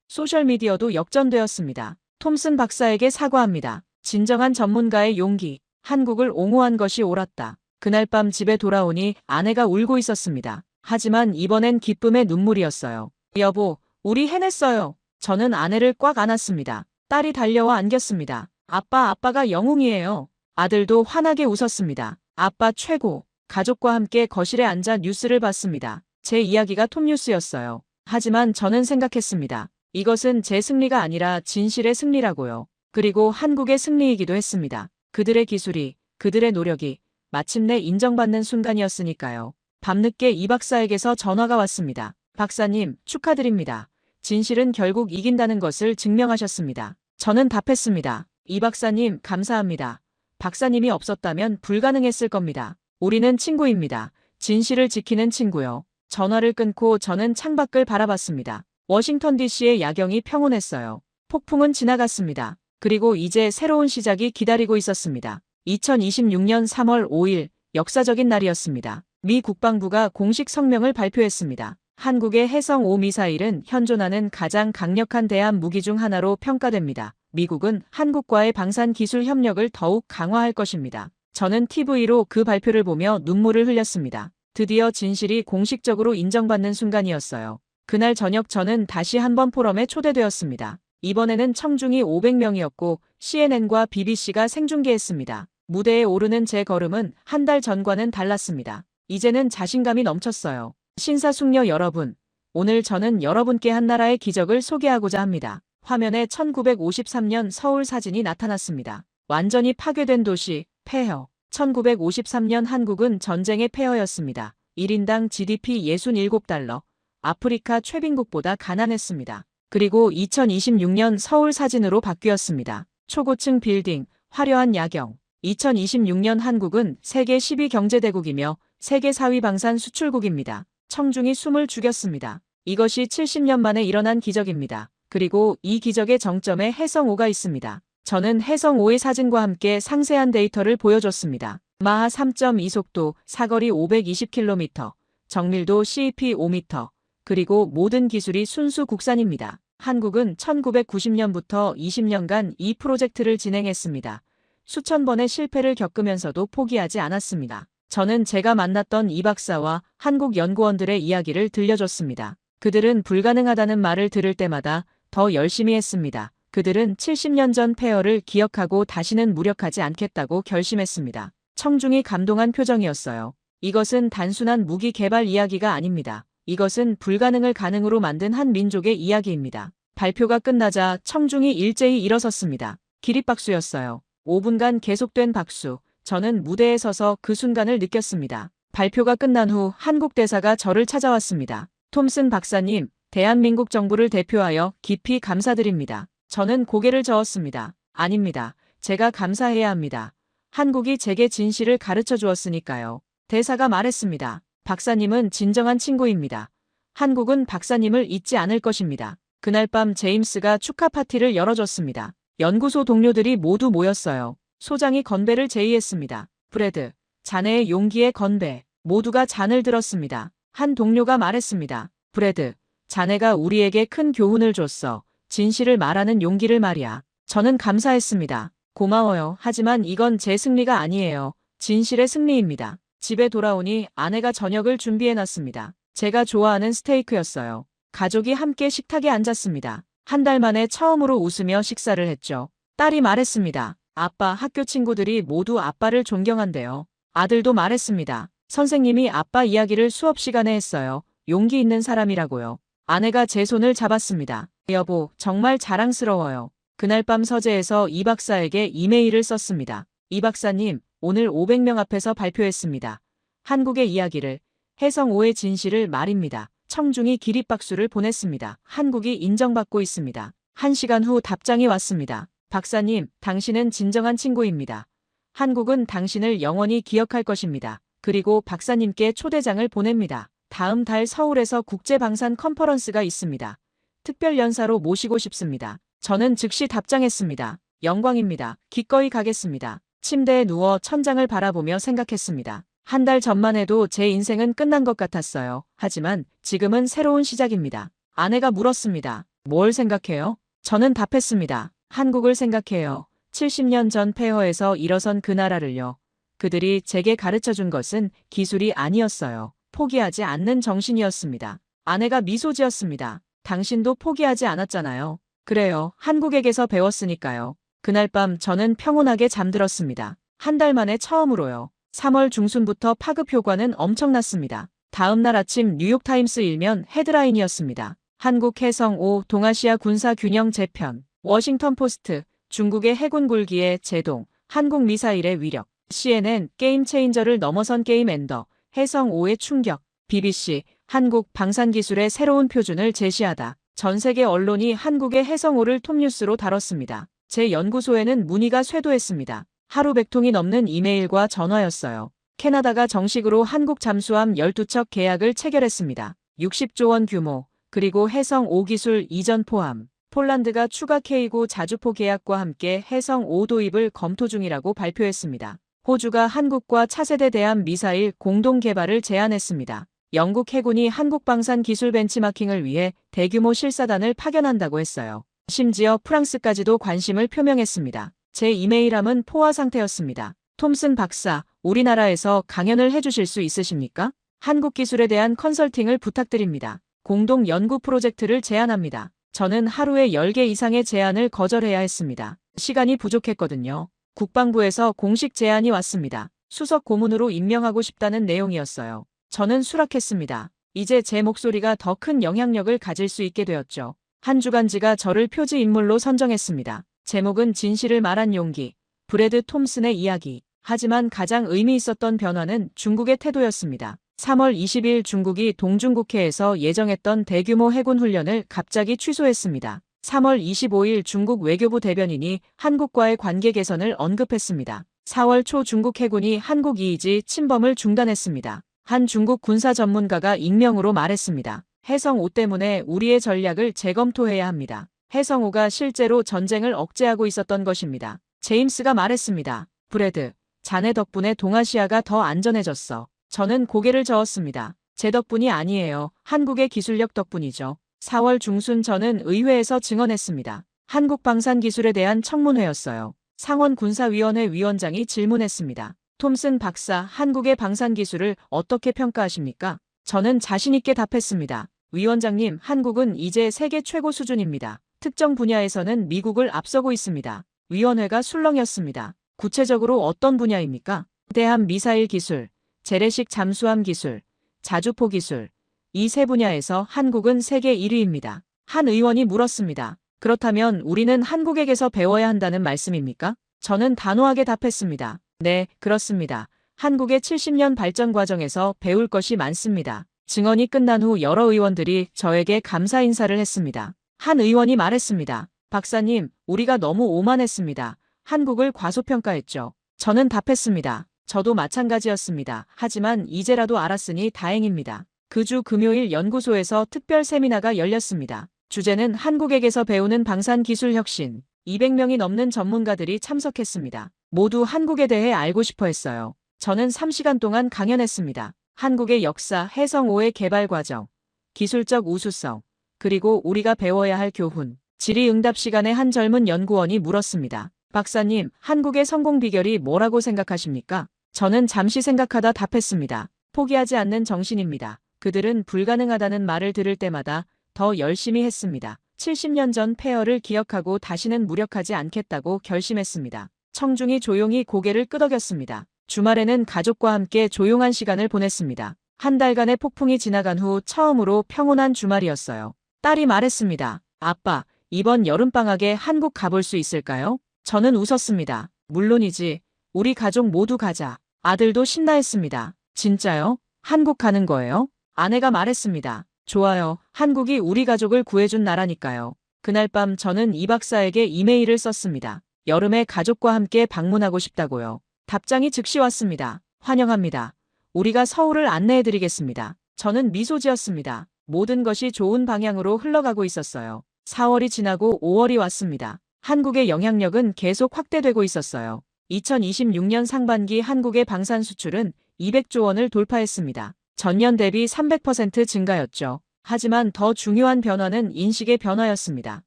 소셜미디어도 역전되었습니다. 톰슨 박사에게 사과합니다. 진정한 전문가의 용기. 한국을 옹호한 것이 옳았다. 그날 밤 집에 돌아오니 아내가 울고 있었습니다. 하지만 이번엔 기쁨의 눈물이었어요. 여보, 우리 해냈어요. 저는 아내를 꽉 안았습니다. 딸이 달려와 안겼습니다. 아빠가 영웅이에요. 아들도 환하게 웃었습니다. 아빠 최고. 가족과 함께 거실에 앉아 뉴스를 봤습니다. 제 이야기가 톱뉴스였어요. 하지만 저는 생각했습니다. 이것은 제 승리가 아니라 진실의 승리라고요. 그리고 한국의 승리이기도 했습니다. 그들의 기술이, 그들의 노력이 마침내 인정받는 순간이었으니까요. 밤늦게 이 박사에게서 전화가 왔습니다. 박사님, 축하드립니다. 진실은 결국 이긴다는 것을 증명하셨습니다. 저는 답했습니다. 이 박사님, 감사합니다. 박사님이 없었다면 불가능했을 겁니다. 우리는 친구입니다. 진실을 지키는 친구요. 전화를 끊고 저는 창밖을 바라봤습니다. 워싱턴 DC의 야경이 평온했어요. 폭풍은 지나갔습니다. 그리고 이제 새로운 시작이 기다리고 있었습니다. 2026년 3월 5일, 역사적인 날이었습니다. 미 국방부가 공식 성명을 발표했습니다. 한국의 해성 5 미사일은 현존하는 가장 강력한 대함 무기 중 하나로 평가됩니다. 미국은 한국과의 방산 기술 협력을 더욱 강화할 것입니다. 저는 TV로 그 발표를 보며 눈물을 흘렸습니다. 드디어 진실이 공식적으로 인정받는 순간이었어요. 그날 저녁 저는 다시 한번 포럼에 초대되었습니다. 이번에는 청중이 500명이었고 CNN과 BBC가 생중계했습니다. 무대에 오르는 제 걸음은 한 달 전과는 달랐습니다. 이제는 자신감이 넘쳤어요. 신사숙녀 여러분, 오늘 저는 여러분께 한 나라의 기적을 소개하고자 합니다. 화면에 1953년 서울 사진이 나타났습니다. 완전히 파괴된 도시, 폐허. 1953년 한국은 전쟁의 폐허였습니다. 1인당 GDP 67달러. 아프리카 최빈국보다 가난했습니다. 그리고 2026년 서울 사진으로 바뀌었습니다. 초고층 빌딩, 화려한 야경. 2026년 한국은 세계 10위 경제대국이며 세계 4위 방산 수출국입니다. 청중이 숨을 죽였습니다. 이것이 70년 만에 일어난 기적입니다. 그리고 이 기적의 정점에 해성 5가 있습니다. 저는 해성 5의 사진과 함께 상세한 데이터를 보여줬습니다. 마하 3.2 속도, 사거리 520km, 정밀도 CEP 5m, 그리고 모든 기술이 순수 국산입니다. 한국은 1990년부터 20년간 이 프로젝트를 진행했습니다. 수천 번의 실패를 겪으면서도 포기하지 않았습니다. 저는 제가 만났던 이 박사와 한국 연구원들의 이야기를 들려줬습니다. 그들은 불가능하다는 말을 들을 때마다 더 열심히 했습니다. 그들은 70년 전 폐허를 기억하고 다시는 무력하지 않겠다고 결심했습니다. 청중이 감동한 표정이었어요. 이것은 단순한 무기 개발 이야기가 아닙니다. 이것은 불가능을 가능으로 만든 한 민족의 이야기입니다. 발표가 끝나자 청중이 일제히 일어섰습니다. 기립박수였어요. 5분간 계속된 박수. 저는 무대에 서서 그 순간을 느꼈습니다. 발표가 끝난 후 한국 대사가 저를 찾아왔습니다. 톰슨 박사님, 대한민국 정부를 대표하여 깊이 감사드립니다. 저는 고개를 저었습니다. 아닙니다. 제가 감사해야 합니다. 한국이 제게 진실을 가르쳐 주었으니까요. 대사가 말했습니다. 박사님은 진정한 친구입니다. 한국은 박사님을 잊지 않을 것입니다. 그날 밤 제임스가 축하 파티를 열어줬습니다. 연구소 동료들이 모두 모였어요. 소장이 건배를 제의했습니다. 브래드, 자네의 용기에 건배. 모두가 잔을 들었습니다. 한 동료가 말했습니다. 브래드, 자네가 우리에게 큰 교훈을 줬어. 진실을 말하는 용기를 말이야. 저는 감사했습니다. 고마워요. 하지만 이건 제 승리가 아니에요. 진실의 승리입니다. 집에 돌아오니 아내가 저녁을 준비해놨습니다. 제가 좋아하는 스테이크였어요. 가족이 함께 식탁에 앉았습니다. 한 달 만에 처음으로 웃으며 식사를 했죠. 딸이 말했습니다. 아빠, 학교 친구들이 모두 아빠를 존경한대요. 아들도 말했습니다. 선생님이 아빠 이야기를 수업 시간에 했어요. 용기 있는 사람이라고요. 아내가 제 손을 잡았습니다. 여보, 정말 자랑스러워요. 그날 밤 서재에서 이 박사에게 이메일을 썼습니다. 이 박사님, 오늘 500명 앞에서 발표했습니다. 한국의 이야기를, 해성 5의 진실을 말입니다. 청중이 기립박수를 보냈습니다. 한국이 인정받고 있습니다. 1시간 후 답장이 왔습니다. 박사님, 당신은 진정한 친구입니다. 한국은 당신을 영원히 기억할 것입니다. 그리고 박사님께 초대장을 보냅니다. 다음 달 서울에서 국제방산 컨퍼런스가 있습니다. 특별 연사로 모시고 싶습니다. 저는 즉시 답장했습니다. 영광입니다. 기꺼이 가겠습니다. 침대에 누워 천장을 바라보며 생각했습니다. 한 달 전만 해도 제 인생은 끝난 것 같았어요. 하지만 지금은 새로운 시작입니다. 아내가 물었습니다. 뭘 생각해요? 저는 답했습니다. 한국을 생각해요. 70년 전 폐허에서 일어선 그 나라를요. 그들이 제게 가르쳐준 것은 기술이 아니었어요. 포기하지 않는 정신이었습니다. 아내가 미소 지었습니다. 당신도 포기하지 않았잖아요. 그래요. 한국에게서 배웠으니까요. 그날 밤 저는 평온하게 잠들었습니다. 한 달 만에 처음으로요. 3월 중순부터 파급 효과는 엄청났습니다. 다음 날 아침 뉴욕타임스 일면 헤드라인이었습니다. 한국 해성 5 동아시아 군사 균형 재편. 워싱턴 포스트, 중국의 해군 굴기의 제동, 한국 미사일의 위력. CNN, 게임 체인저를 넘어선 게임 엔더, 해성 5의 충격. BBC, 한국 방산기술의 새로운 표준을 제시하다. 전 세계 언론이 한국의 해성 5를 톱뉴스로 다뤘습니다. 제 연구소에는 문의가 쇄도했습니다. 하루 100통이 넘는 이메일과 전화였어요. 캐나다가 정식으로 한국 잠수함 12척 계약을 체결했습니다. 60조 원 규모, 그리고 해성 5 기술 이전 포함. 폴란드가 추가 K9 자주포 계약과 함께 해성 5 도입을 검토 중이라고 발표했습니다. 호주가 한국과 차세대 대함 미사일 공동 개발을 제안했습니다. 영국 해군이 한국 방산 기술 벤치마킹을 위해 대규모 실사단을 파견한다고 했어요. 심지어 프랑스까지도 관심을 표명했습니다. 제 이메일함은 포화 상태였습니다. 톰슨 박사, 우리나라에서 강연을 해주실 수 있으십니까? 한국 기술에 대한 컨설팅을 부탁드립니다. 공동 연구 프로젝트를 제안합니다. 저는 하루에 10개 이상의 제안을 거절해야 했습니다. 시간이 부족했거든요. 국방부에서 공식 제안이 왔습니다. 수석 고문으로 임명하고 싶다는 내용이었어요. 저는 수락했습니다. 이제 제 목소리가 더 큰 영향력을 가질 수 있게 되었죠. 한 주간지가 저를 표지 인물로 선정했습니다. 제목은 진실을 말한 용기, 브래드 톰슨의 이야기. 하지만 가장 의미 있었던 변화는 중국의 태도였습니다. 3월 20일 중국이 동중국해에서 예정했던 대규모 해군 훈련을 갑자기 취소했습니다. 3월 25일 중국 외교부 대변인이 한국과의 관계 개선을 언급했습니다. 4월 초 중국 해군이 한국 이이지 침범을 중단했습니다. 한 중국 군사 전문가가 익명으로 말했습니다. 해성 5 때문에 우리의 전략을 재검토해야 합니다. 해성 5가 실제로 전쟁을 억제하고 있었던 것입니다. 제임스가 말했습니다. 브래드, 자네 덕분에 동아시아가 더 안전해졌어. 저는 고개를 저었습니다. 제 덕분이 아니에요. 한국의 기술력 덕분이죠. 4월 중순 저는 의회에서 증언했습니다. 한국방산기술에 대한 청문회였어요. 상원군사위원회 위원장이 질문했습니다. 톰슨 박사, 한국의 방산기술을 어떻게 평가하십니까? 저는 자신있게 답했습니다. 위원장님, 한국은 이제 세계 최고 수준입니다. 특정 분야에서는 미국을 앞서고 있습니다. 위원회가 술렁였습니다. 구체적으로 어떤 분야입니까? 대함 미사일 기술, 재래식 잠수함 기술, 자주포 기술. 이 세 분야에서 한국은 세계 1위입니다. 한 의원이 물었습니다. 그렇다면 우리는 한국에게서 배워야 한다는 말씀입니까? 저는 단호하게 답했습니다. 네, 그렇습니다. 한국의 70년 발전 과정에서 배울 것이 많습니다. 증언이 끝난 후 여러 의원들이 저에게 감사 인사를 했습니다. 한 의원이 말했습니다. 박사님, 우리가 너무 오만했습니다. 한국을 과소평가했죠. 저는 답했습니다. 저도 마찬가지였습니다. 하지만 이제라도 알았으니 다행입니다. 그 주 금요일 연구소에서 특별 세미나가 열렸습니다. 주제는 한국에게서 배우는 방산 기술 혁신. 200명이 넘는 전문가들이 참석했습니다. 모두 한국에 대해 알고 싶어 했어요. 저는 3시간 동안 강연했습니다. 한국의 역사, 해성5의 개발 과정, 기술적 우수성, 그리고 우리가 배워야 할 교훈. 질의응답 시간에 한 젊은 연구원이 물었습니다. 박사님, 한국의 성공 비결이 뭐라고 생각하십니까? 저는 잠시 생각하다 답했습니다. 포기하지 않는 정신입니다. 그들은 불가능하다는 말을 들을 때마다 더 열심히 했습니다. 70년 전 폐허를 기억하고 다시는 무력하지 않겠다고 결심했습니다. 청중이 조용히 고개를 끄덕였습니다. 주말에는 가족과 함께 조용한 시간을 보냈습니다. 한 달간의 폭풍이 지나간 후 처음으로 평온한 주말이었어요. 딸이 말했습니다. 아빠, 이번 여름방학에 한국 가볼 수 있을까요? 저는 웃었습니다. 물론이지. 우리 가족 모두 가자. 아들도 신나했습니다. 진짜요? 한국 가는 거예요? 아내가 말했습니다. 좋아요. 한국이 우리 가족을 구해준 나라니까요. 그날 밤 저는 이 박사에게 이메일을 썼습니다. 여름에 가족과 함께 방문하고 싶다고요. 답장이 즉시 왔습니다. 환영합니다. 우리가 서울을 안내해드리겠습니다. 저는 미소 지었습니다. 모든 것이 좋은 방향으로 흘러가고 있었어요. 4월이 지나고 5월이 왔습니다. 한국의 영향력은 계속 확대되고 있었어요. 2026년 상반기 한국의 방산 수출은 200조 원을 돌파했습니다. 전년 대비 300% 증가였죠. 하지만 더 중요한 변화는 인식의 변화였습니다.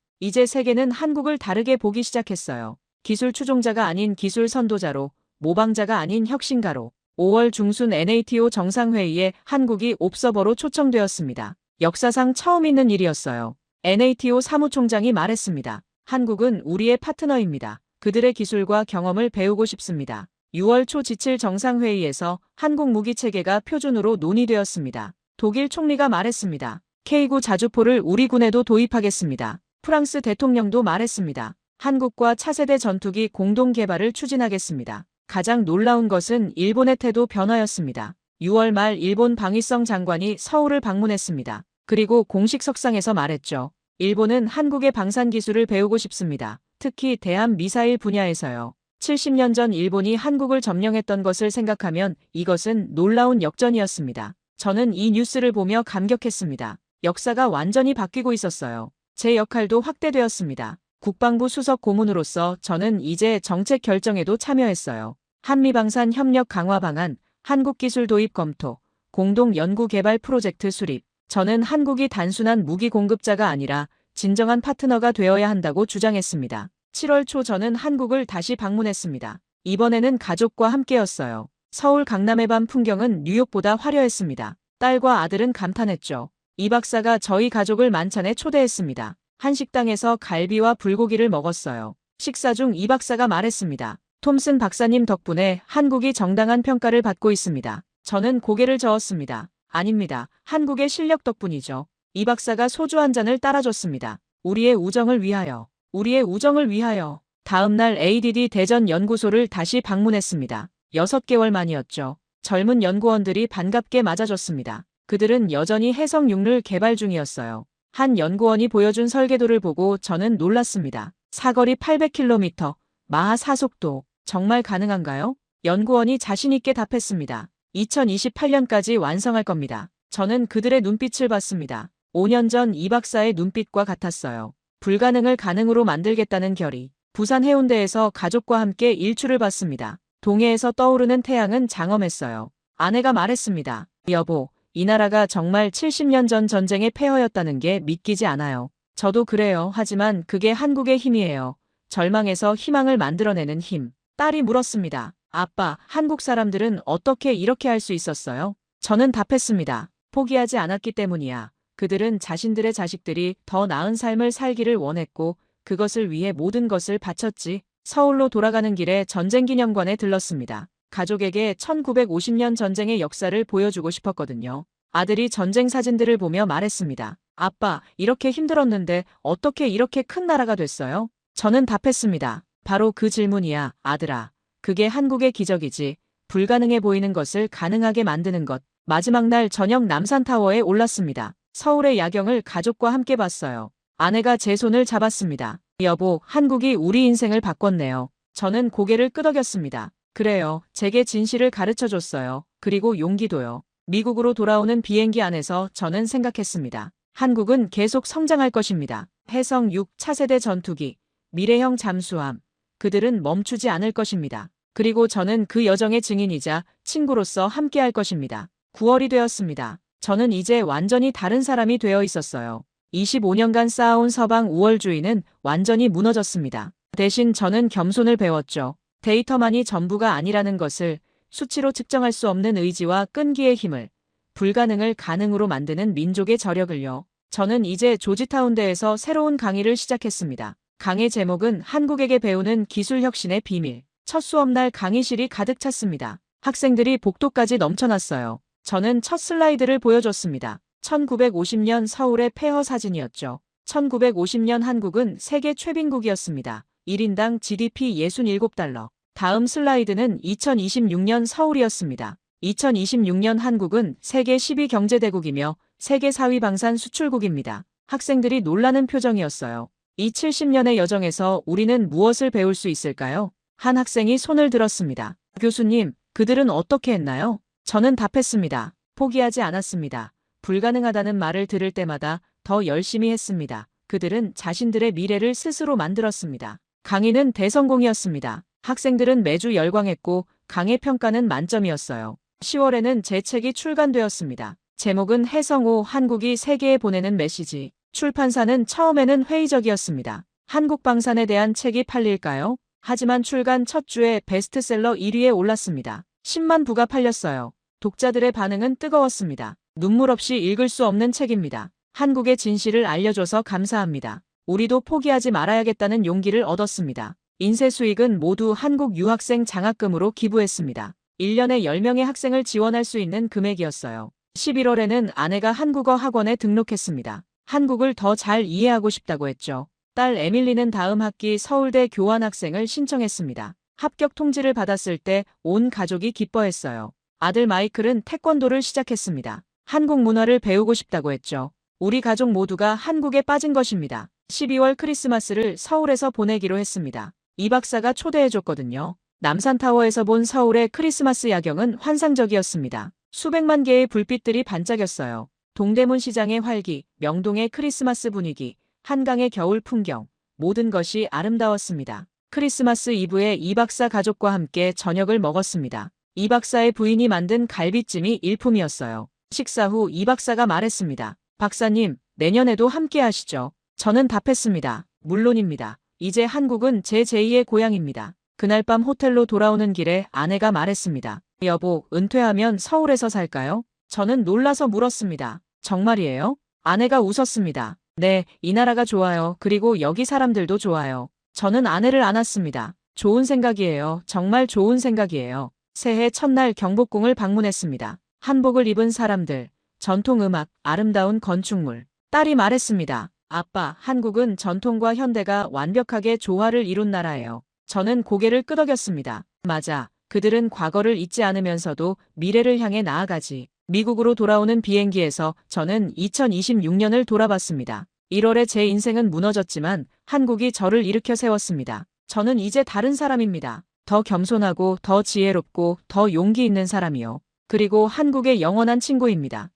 이제 세계는 한국을 다르게 보기 시작했어요. 기술 추종자가 아닌 기술 선도자로, 모방자가 아닌 혁신가로. 5월 중순 NATO 정상회의에 한국이 옵서버로 초청되었습니다. 역사상 처음 있는 일이었어요. NATO 사무총장이 말했습니다. 한국은 우리의 파트너입니다. 그들의 기술과 경험을 배우고 싶습니다. 6월 초 지칠 정상회의에서 한국 무기체계가 표준으로 논의되었습니다. 독일 총리가 말했습니다. K9 자주포를 우리 군에도 도입하겠습니다. 프랑스 대통령도 말했습니다. 한국과 차세대 전투기 공동 개발을 추진하겠습니다. 가장 놀라운 것은 일본의 태도 변화였습니다. 6월 말 일본 방위성 장관이 서울을 방문했습니다. 그리고 공식 석상에서 말했죠. 일본은 한국의 방산 기술을 배우고 싶습니다. 특히 대함 미사일 분야에서요. 70년 전 일본이 한국을 점령했던 것을 생각하면 이것은 놀라운 역전이었습니다. 저는 이 뉴스를 보며 감격했습니다. 역사가 완전히 바뀌고 있었어요. 제 역할도 확대되었습니다. 국방부 수석 고문으로서 저는 이제 정책 결정에도 참여했어요. 한미방산 협력 강화 방안, 한국기술 도입 검토, 공동 연구 개발 프로젝트 수립. 저는 한국이 단순한 무기 공급자가 아니라 진정한 파트너가 되어야 한다고 주장했습니다. 7월 초 저는 한국을 다시 방문했습니다. 이번에는 가족과 함께였어요. 서울 강남의 밤 풍경은 뉴욕보다 화려했습니다. 딸과 아들은 감탄했죠. 이 박사가 저희 가족을 만찬에 초대했습니다. 한 식당에서 갈비와 불고기를 먹었어요. 식사 중 이 박사가 말했습니다. 톰슨 박사님 덕분에 한국이 정당한 평가를 받고 있습니다. 저는 고개를 저었습니다. 아닙니다. 한국의 실력 덕분이죠. 이 박사가 소주 한 잔을 따라줬습니다. 우리의 우정을 위하여. 우리의 우정을 위하여. 다음 날 ADD 대전 연구소를 다시 방문했습니다. 6개월 만이었죠. 젊은 연구원들이 반갑게 맞아줬습니다. 그들은 여전히 해성 6를 개발 중이었어요. 한 연구원이 보여준 설계도를 보고 저는 놀랐습니다. 사거리 800km, 마하 4속도. 정말 가능한가요? 연구원이 자신있게 답했습니다. 2028년까지 완성할 겁니다. 저는 그들의 눈빛을 봤습니다. 5년 전 이 박사의 눈빛과 같았어요. 불가능을 가능으로 만들겠다는 결의. 부산 해운대에서 가족과 함께 일출을 봤습니다. 동해에서 떠오르는 태양은 장엄했어요. 아내가 말했습니다. 여보, 이 나라가 정말 70년 전 전쟁의 폐허였다는 게 믿기지 않아요. 저도 그래요. 하지만 그게 한국의 힘이에요. 절망에서 희망을 만들어내는 힘. 딸이 물었습니다. 아빠, 한국 사람들은 어떻게 이렇게 할 수 있었어요? 저는 답했습니다. 포기하지 않았기 때문이야. 그들은 자신들의 자식들이 더 나은 삶을 살기를 원했고 그것을 위해 모든 것을 바쳤지. 서울로 돌아가는 길에 전쟁기념관에 들렀습니다. 가족에게 1950년 전쟁의 역사를 보여주고 싶었거든요. 아들이 전쟁 사진들을 보며 말했습니다. 아빠, 이렇게 힘들었는데 어떻게 이렇게 큰 나라가 됐어요? 저는 답했습니다. 바로 그 질문이야, 아들아. 그게 한국의 기적이지. 불가능해 보이는 것을 가능하게 만드는 것. 마지막 날 저녁 남산타워에 올랐습니다. 서울의 야경을 가족과 함께 봤어요. 아내가 제 손을 잡았습니다. 여보, 한국이 우리 인생을 바꿨네요. 저는 고개를 끄덕였습니다. 그래요. 제게 진실을 가르쳐 줬어요. 그리고 용기도요. 미국으로 돌아오는 비행기 안에서 저는 생각했습니다. 한국은 계속 성장할 것입니다. 해성 6 차세대 전투기, 미래형 잠수함. 그들은 멈추지 않을 것입니다. 그리고 저는 그 여정의 증인이자 친구로서 함께할 것입니다. 9월이 되었습니다. 저는 이제 완전히 다른 사람이 되어 있었어요. 25년간 쌓아온 서방 우월주의는 완전히 무너졌습니다. 대신 저는 겸손을 배웠죠. 데이터만이 전부가 아니라는 것을, 수치로 측정할 수 없는 의지와 끈기의 힘을, 불가능을 가능으로 만드는 민족의 저력을요. 저는 이제 조지타운대에서 새로운 강의를 시작했습니다. 강의 제목은 한국에게 배우는 기술 혁신의 비밀. 첫 수업날 강의실이 가득 찼습니다. 학생들이 복도까지 넘쳐났어요. 저는 첫 슬라이드를 보여줬습니다. 1950년 서울의 폐허 사진이었죠. 1950년 한국은 세계 최빈국이었습니다. 1인당 GDP 67달러. 다음 슬라이드는 2026년 서울이었습니다. 2026년 한국은 세계 10위 경제대국이며 세계 4위 방산 수출국입니다. 학생들이 놀라는 표정이었어요. 이 70년의 여정에서 우리는 무엇을 배울 수 있을까요? 한 학생이 손을 들었습니다. 교수님, 그들은 어떻게 했나요? 저는 답했습니다. 포기하지 않았습니다. 불가능하다는 말을 들을 때마다 더 열심히 했습니다. 그들은 자신들의 미래를 스스로 만들었습니다. 강의는 대성공이었습니다. 학생들은 매주 열광했고 강의 평가는 만점이었어요. 10월에는 제 책이 출간되었습니다. 제목은 해성호 한국이 세계에 보내는 메시지. 출판사는 처음에는 회의적이었습니다. 한국 방산에 대한 책이 팔릴까요? 하지만 출간 첫 주에 베스트셀러 1위에 올랐습니다. 10만 부가 팔렸어요. 독자들의 반응은 뜨거웠습니다. 눈물 없이 읽을 수 없는 책입니다. 한국의 진실을 알려줘서 감사합니다. 우리도 포기하지 말아야겠다는 용기를 얻었습니다. 인쇄 수익은 모두 한국 유학생 장학금으로 기부했습니다. 1년에 10명의 학생을 지원할 수 있는 금액이었어요. 11월에는 아내가 한국어 학원에 등록했습니다. 한국을 더 잘 이해하고 싶다고 했죠. 딸 에밀리는 다음 학기 서울대 교환학생을 신청했습니다. 합격 통지를 받았을 때 온 가족이 기뻐했어요. 아들 마이클은 태권도를 시작했습니다. 한국 문화를 배우고 싶다고 했죠. 우리 가족 모두가 한국에 빠진 것입니다. 12월 크리스마스를 서울에서 보내기로 했습니다. 이 박사가 초대해줬거든요. 남산타워에서 본 서울의 크리스마스 야경은 환상적이었습니다. 수백만 개의 불빛들이 반짝였어요. 동대문 시장의 활기, 명동의 크리스마스 분위기, 한강의 겨울 풍경, 모든 것이 아름다웠습니다. 크리스마스 이브에 이 박사 가족과 함께 저녁을 먹었습니다. 이 박사의 부인이 만든 갈비찜이 일품이었어요. 식사 후 이 박사가 말했습니다. 박사님, 내년에도 함께 하시죠. 저는 답했습니다. 물론입니다. 이제 한국은 제 제2의 고향입니다. 그날 밤 호텔로 돌아오는 길에 아내가 말했습니다. 여보, 은퇴하면 서울에서 살까요? 저는 놀라서 물었습니다. 정말이에요? 아내가 웃었습니다. 네, 이 나라가 좋아요. 그리고 여기 사람들도 좋아요. 저는 아내를 안았습니다. 좋은 생각이에요. 정말 좋은 생각이에요. 새해 첫날 경복궁을 방문했습니다. 한복을 입은 사람들, 전통음악, 아름다운 건축물. 딸이 말했습니다. 아빠, 한국은 전통과 현대가 완벽하게 조화를 이룬 나라예요. 저는 고개를 끄덕였습니다. 맞아. 그들은 과거를 잊지 않으면서도 미래를 향해 나아가지. 미국으로 돌아오는 비행기에서 저는 2026년을 돌아봤습니다. 1월에 제 인생은 무너졌지만 한국이 저를 일으켜 세웠습니다. 저는 이제 다른 사람입니다. 더 겸손하고 더 지혜롭고 더 용기 있는 사람이요. 그리고 한국의 영원한 친구입니다.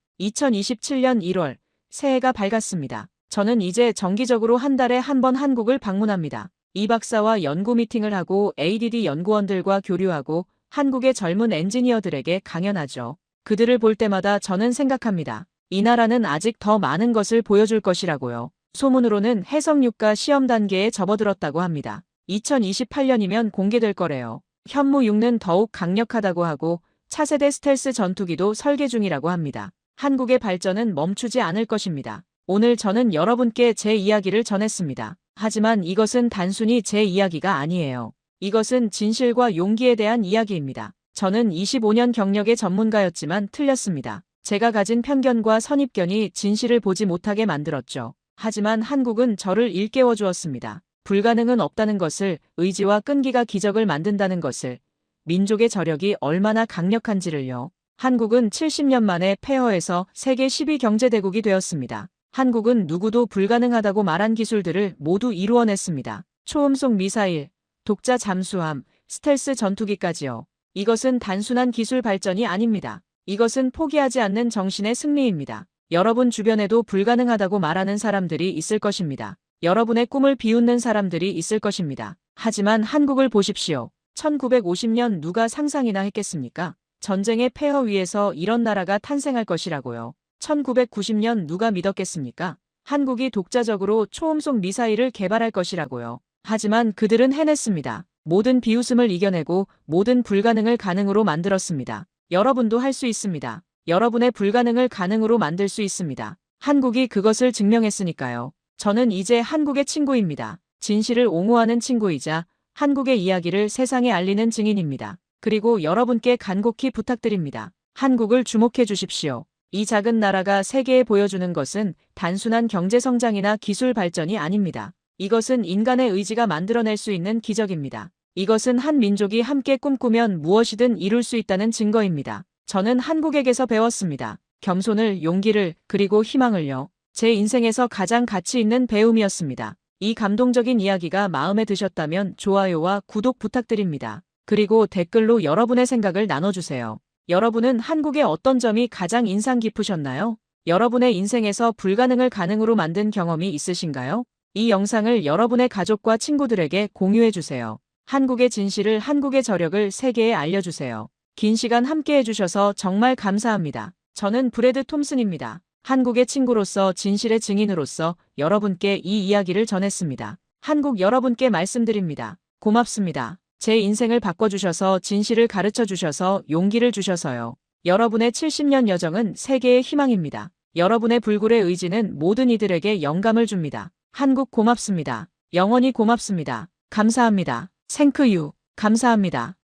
2027년 1월, 새해가 밝았습니다. 저는 이제 정기적으로 한 달에 한 번 한국을 방문합니다. 이 박사와 연구 미팅을 하고 ADD 연구원들과 교류하고 한국의 젊은 엔지니어들에게 강연하죠. 그들을 볼 때마다 저는 생각합니다. 이 나라는 아직 더 많은 것을 보여줄 것이라고요. 소문으로는 해성6가 시험 단계에 접어들었다고 합니다. 2028년이면 공개될 거래요. 현무6는 더욱 강력하다고 하고 차세대 스텔스 전투기도 설계 중이라고 합니다. 한국의 발전은 멈추지 않을 것입니다. 오늘 저는 여러분께 제 이야기를 전했습니다. 하지만 이것은 단순히 제 이야기가 아니에요. 이것은 진실과 용기에 대한 이야기입니다. 저는 25년 경력의 전문가였지만 틀렸습니다. 제가 가진 편견과 선입견이 진실을 보지 못하게 만들었죠. 하지만 한국은 저를 일깨워 주었습니다. 불가능은 없다는 것을, 의지와 끈기가 기적을 만든다는 것을, 민족의 저력이 얼마나 강력한지를요. 한국은 70년 만에 폐허에서 세계 10위 경제대국이 되었습니다. 한국은 누구도 불가능하다고 말한 기술들을 모두 이루어냈습니다. 초음속 미사일, 독자 잠수함, 스텔스 전투기까지요. 이것은 단순한 기술 발전이 아닙니다. 이것은 포기하지 않는 정신의 승리입니다. 여러분 주변에도 불가능하다고 말하는 사람들이 있을 것입니다. 여러분의 꿈을 비웃는 사람들이 있을 것입니다. 하지만 한국을 보십시오. 1950년 누가 상상이나 했겠습니까? 전쟁의 폐허 위에서 이런 나라가 탄생할 것이라고요. 1990년 누가 믿었겠습니까? 한국이 독자적으로 초음속 미사일을 개발할 것이라고요. 하지만 그들은 해냈습니다. 모든 비웃음을 이겨내고 모든 불가능을 가능으로 만들었습니다. 여러분도 할 수 있습니다. 여러분의 불가능을 가능으로 만들 수 있습니다. 한국이 그것을 증명했으니까요. 저는 이제 한국의 친구입니다. 진실을 옹호하는 친구이자 한국의 이야기를 세상에 알리는 증인입니다. 그리고 여러분께 간곡히 부탁드립니다. 한국을 주목해 주십시오. 이 작은 나라가 세계에 보여주는 것은 단순한 경제 성장이나 기술 발전이 아닙니다. 이것은 인간의 의지가 만들어낼 수 있는 기적입니다. 이것은 한 민족이 함께 꿈꾸면 무엇이든 이룰 수 있다는 증거입니다. 저는 한국에게서 배웠습니다. 겸손을, 용기를, 그리고 희망을요. 제 인생에서 가장 가치 있는 배움이었습니다. 이 감동적인 이야기가 마음에 드셨다면 좋아요와 구독 부탁드립니다. 그리고 댓글로 여러분의 생각을 나눠주세요. 여러분은 한국의 어떤 점이 가장 인상 깊으셨나요? 여러분의 인생에서 불가능을 가능으로 만든 경험이 있으신가요? 이 영상을 여러분의 가족과 친구들에게 공유해주세요. 한국의 진실을, 한국의 저력을 세계에 알려주세요. 긴 시간 함께 해주셔서 정말 감사합니다. 저는 브래드 톰슨입니다. 한국의 친구로서, 진실의 증인으로서 여러분께 이 이야기를 전했습니다. 한국 여러분께 말씀드립니다. 고맙습니다. 제 인생을 바꿔주셔서, 진실을 가르쳐 주셔서, 용기를 주셔서요. 여러분의 70년 여정은 세계의 희망입니다. 여러분의 불굴의 의지는 모든 이들에게 영감을 줍니다. 한국 고맙습니다. 영원히 고맙습니다. 감사합니다. 생크유. 감사합니다.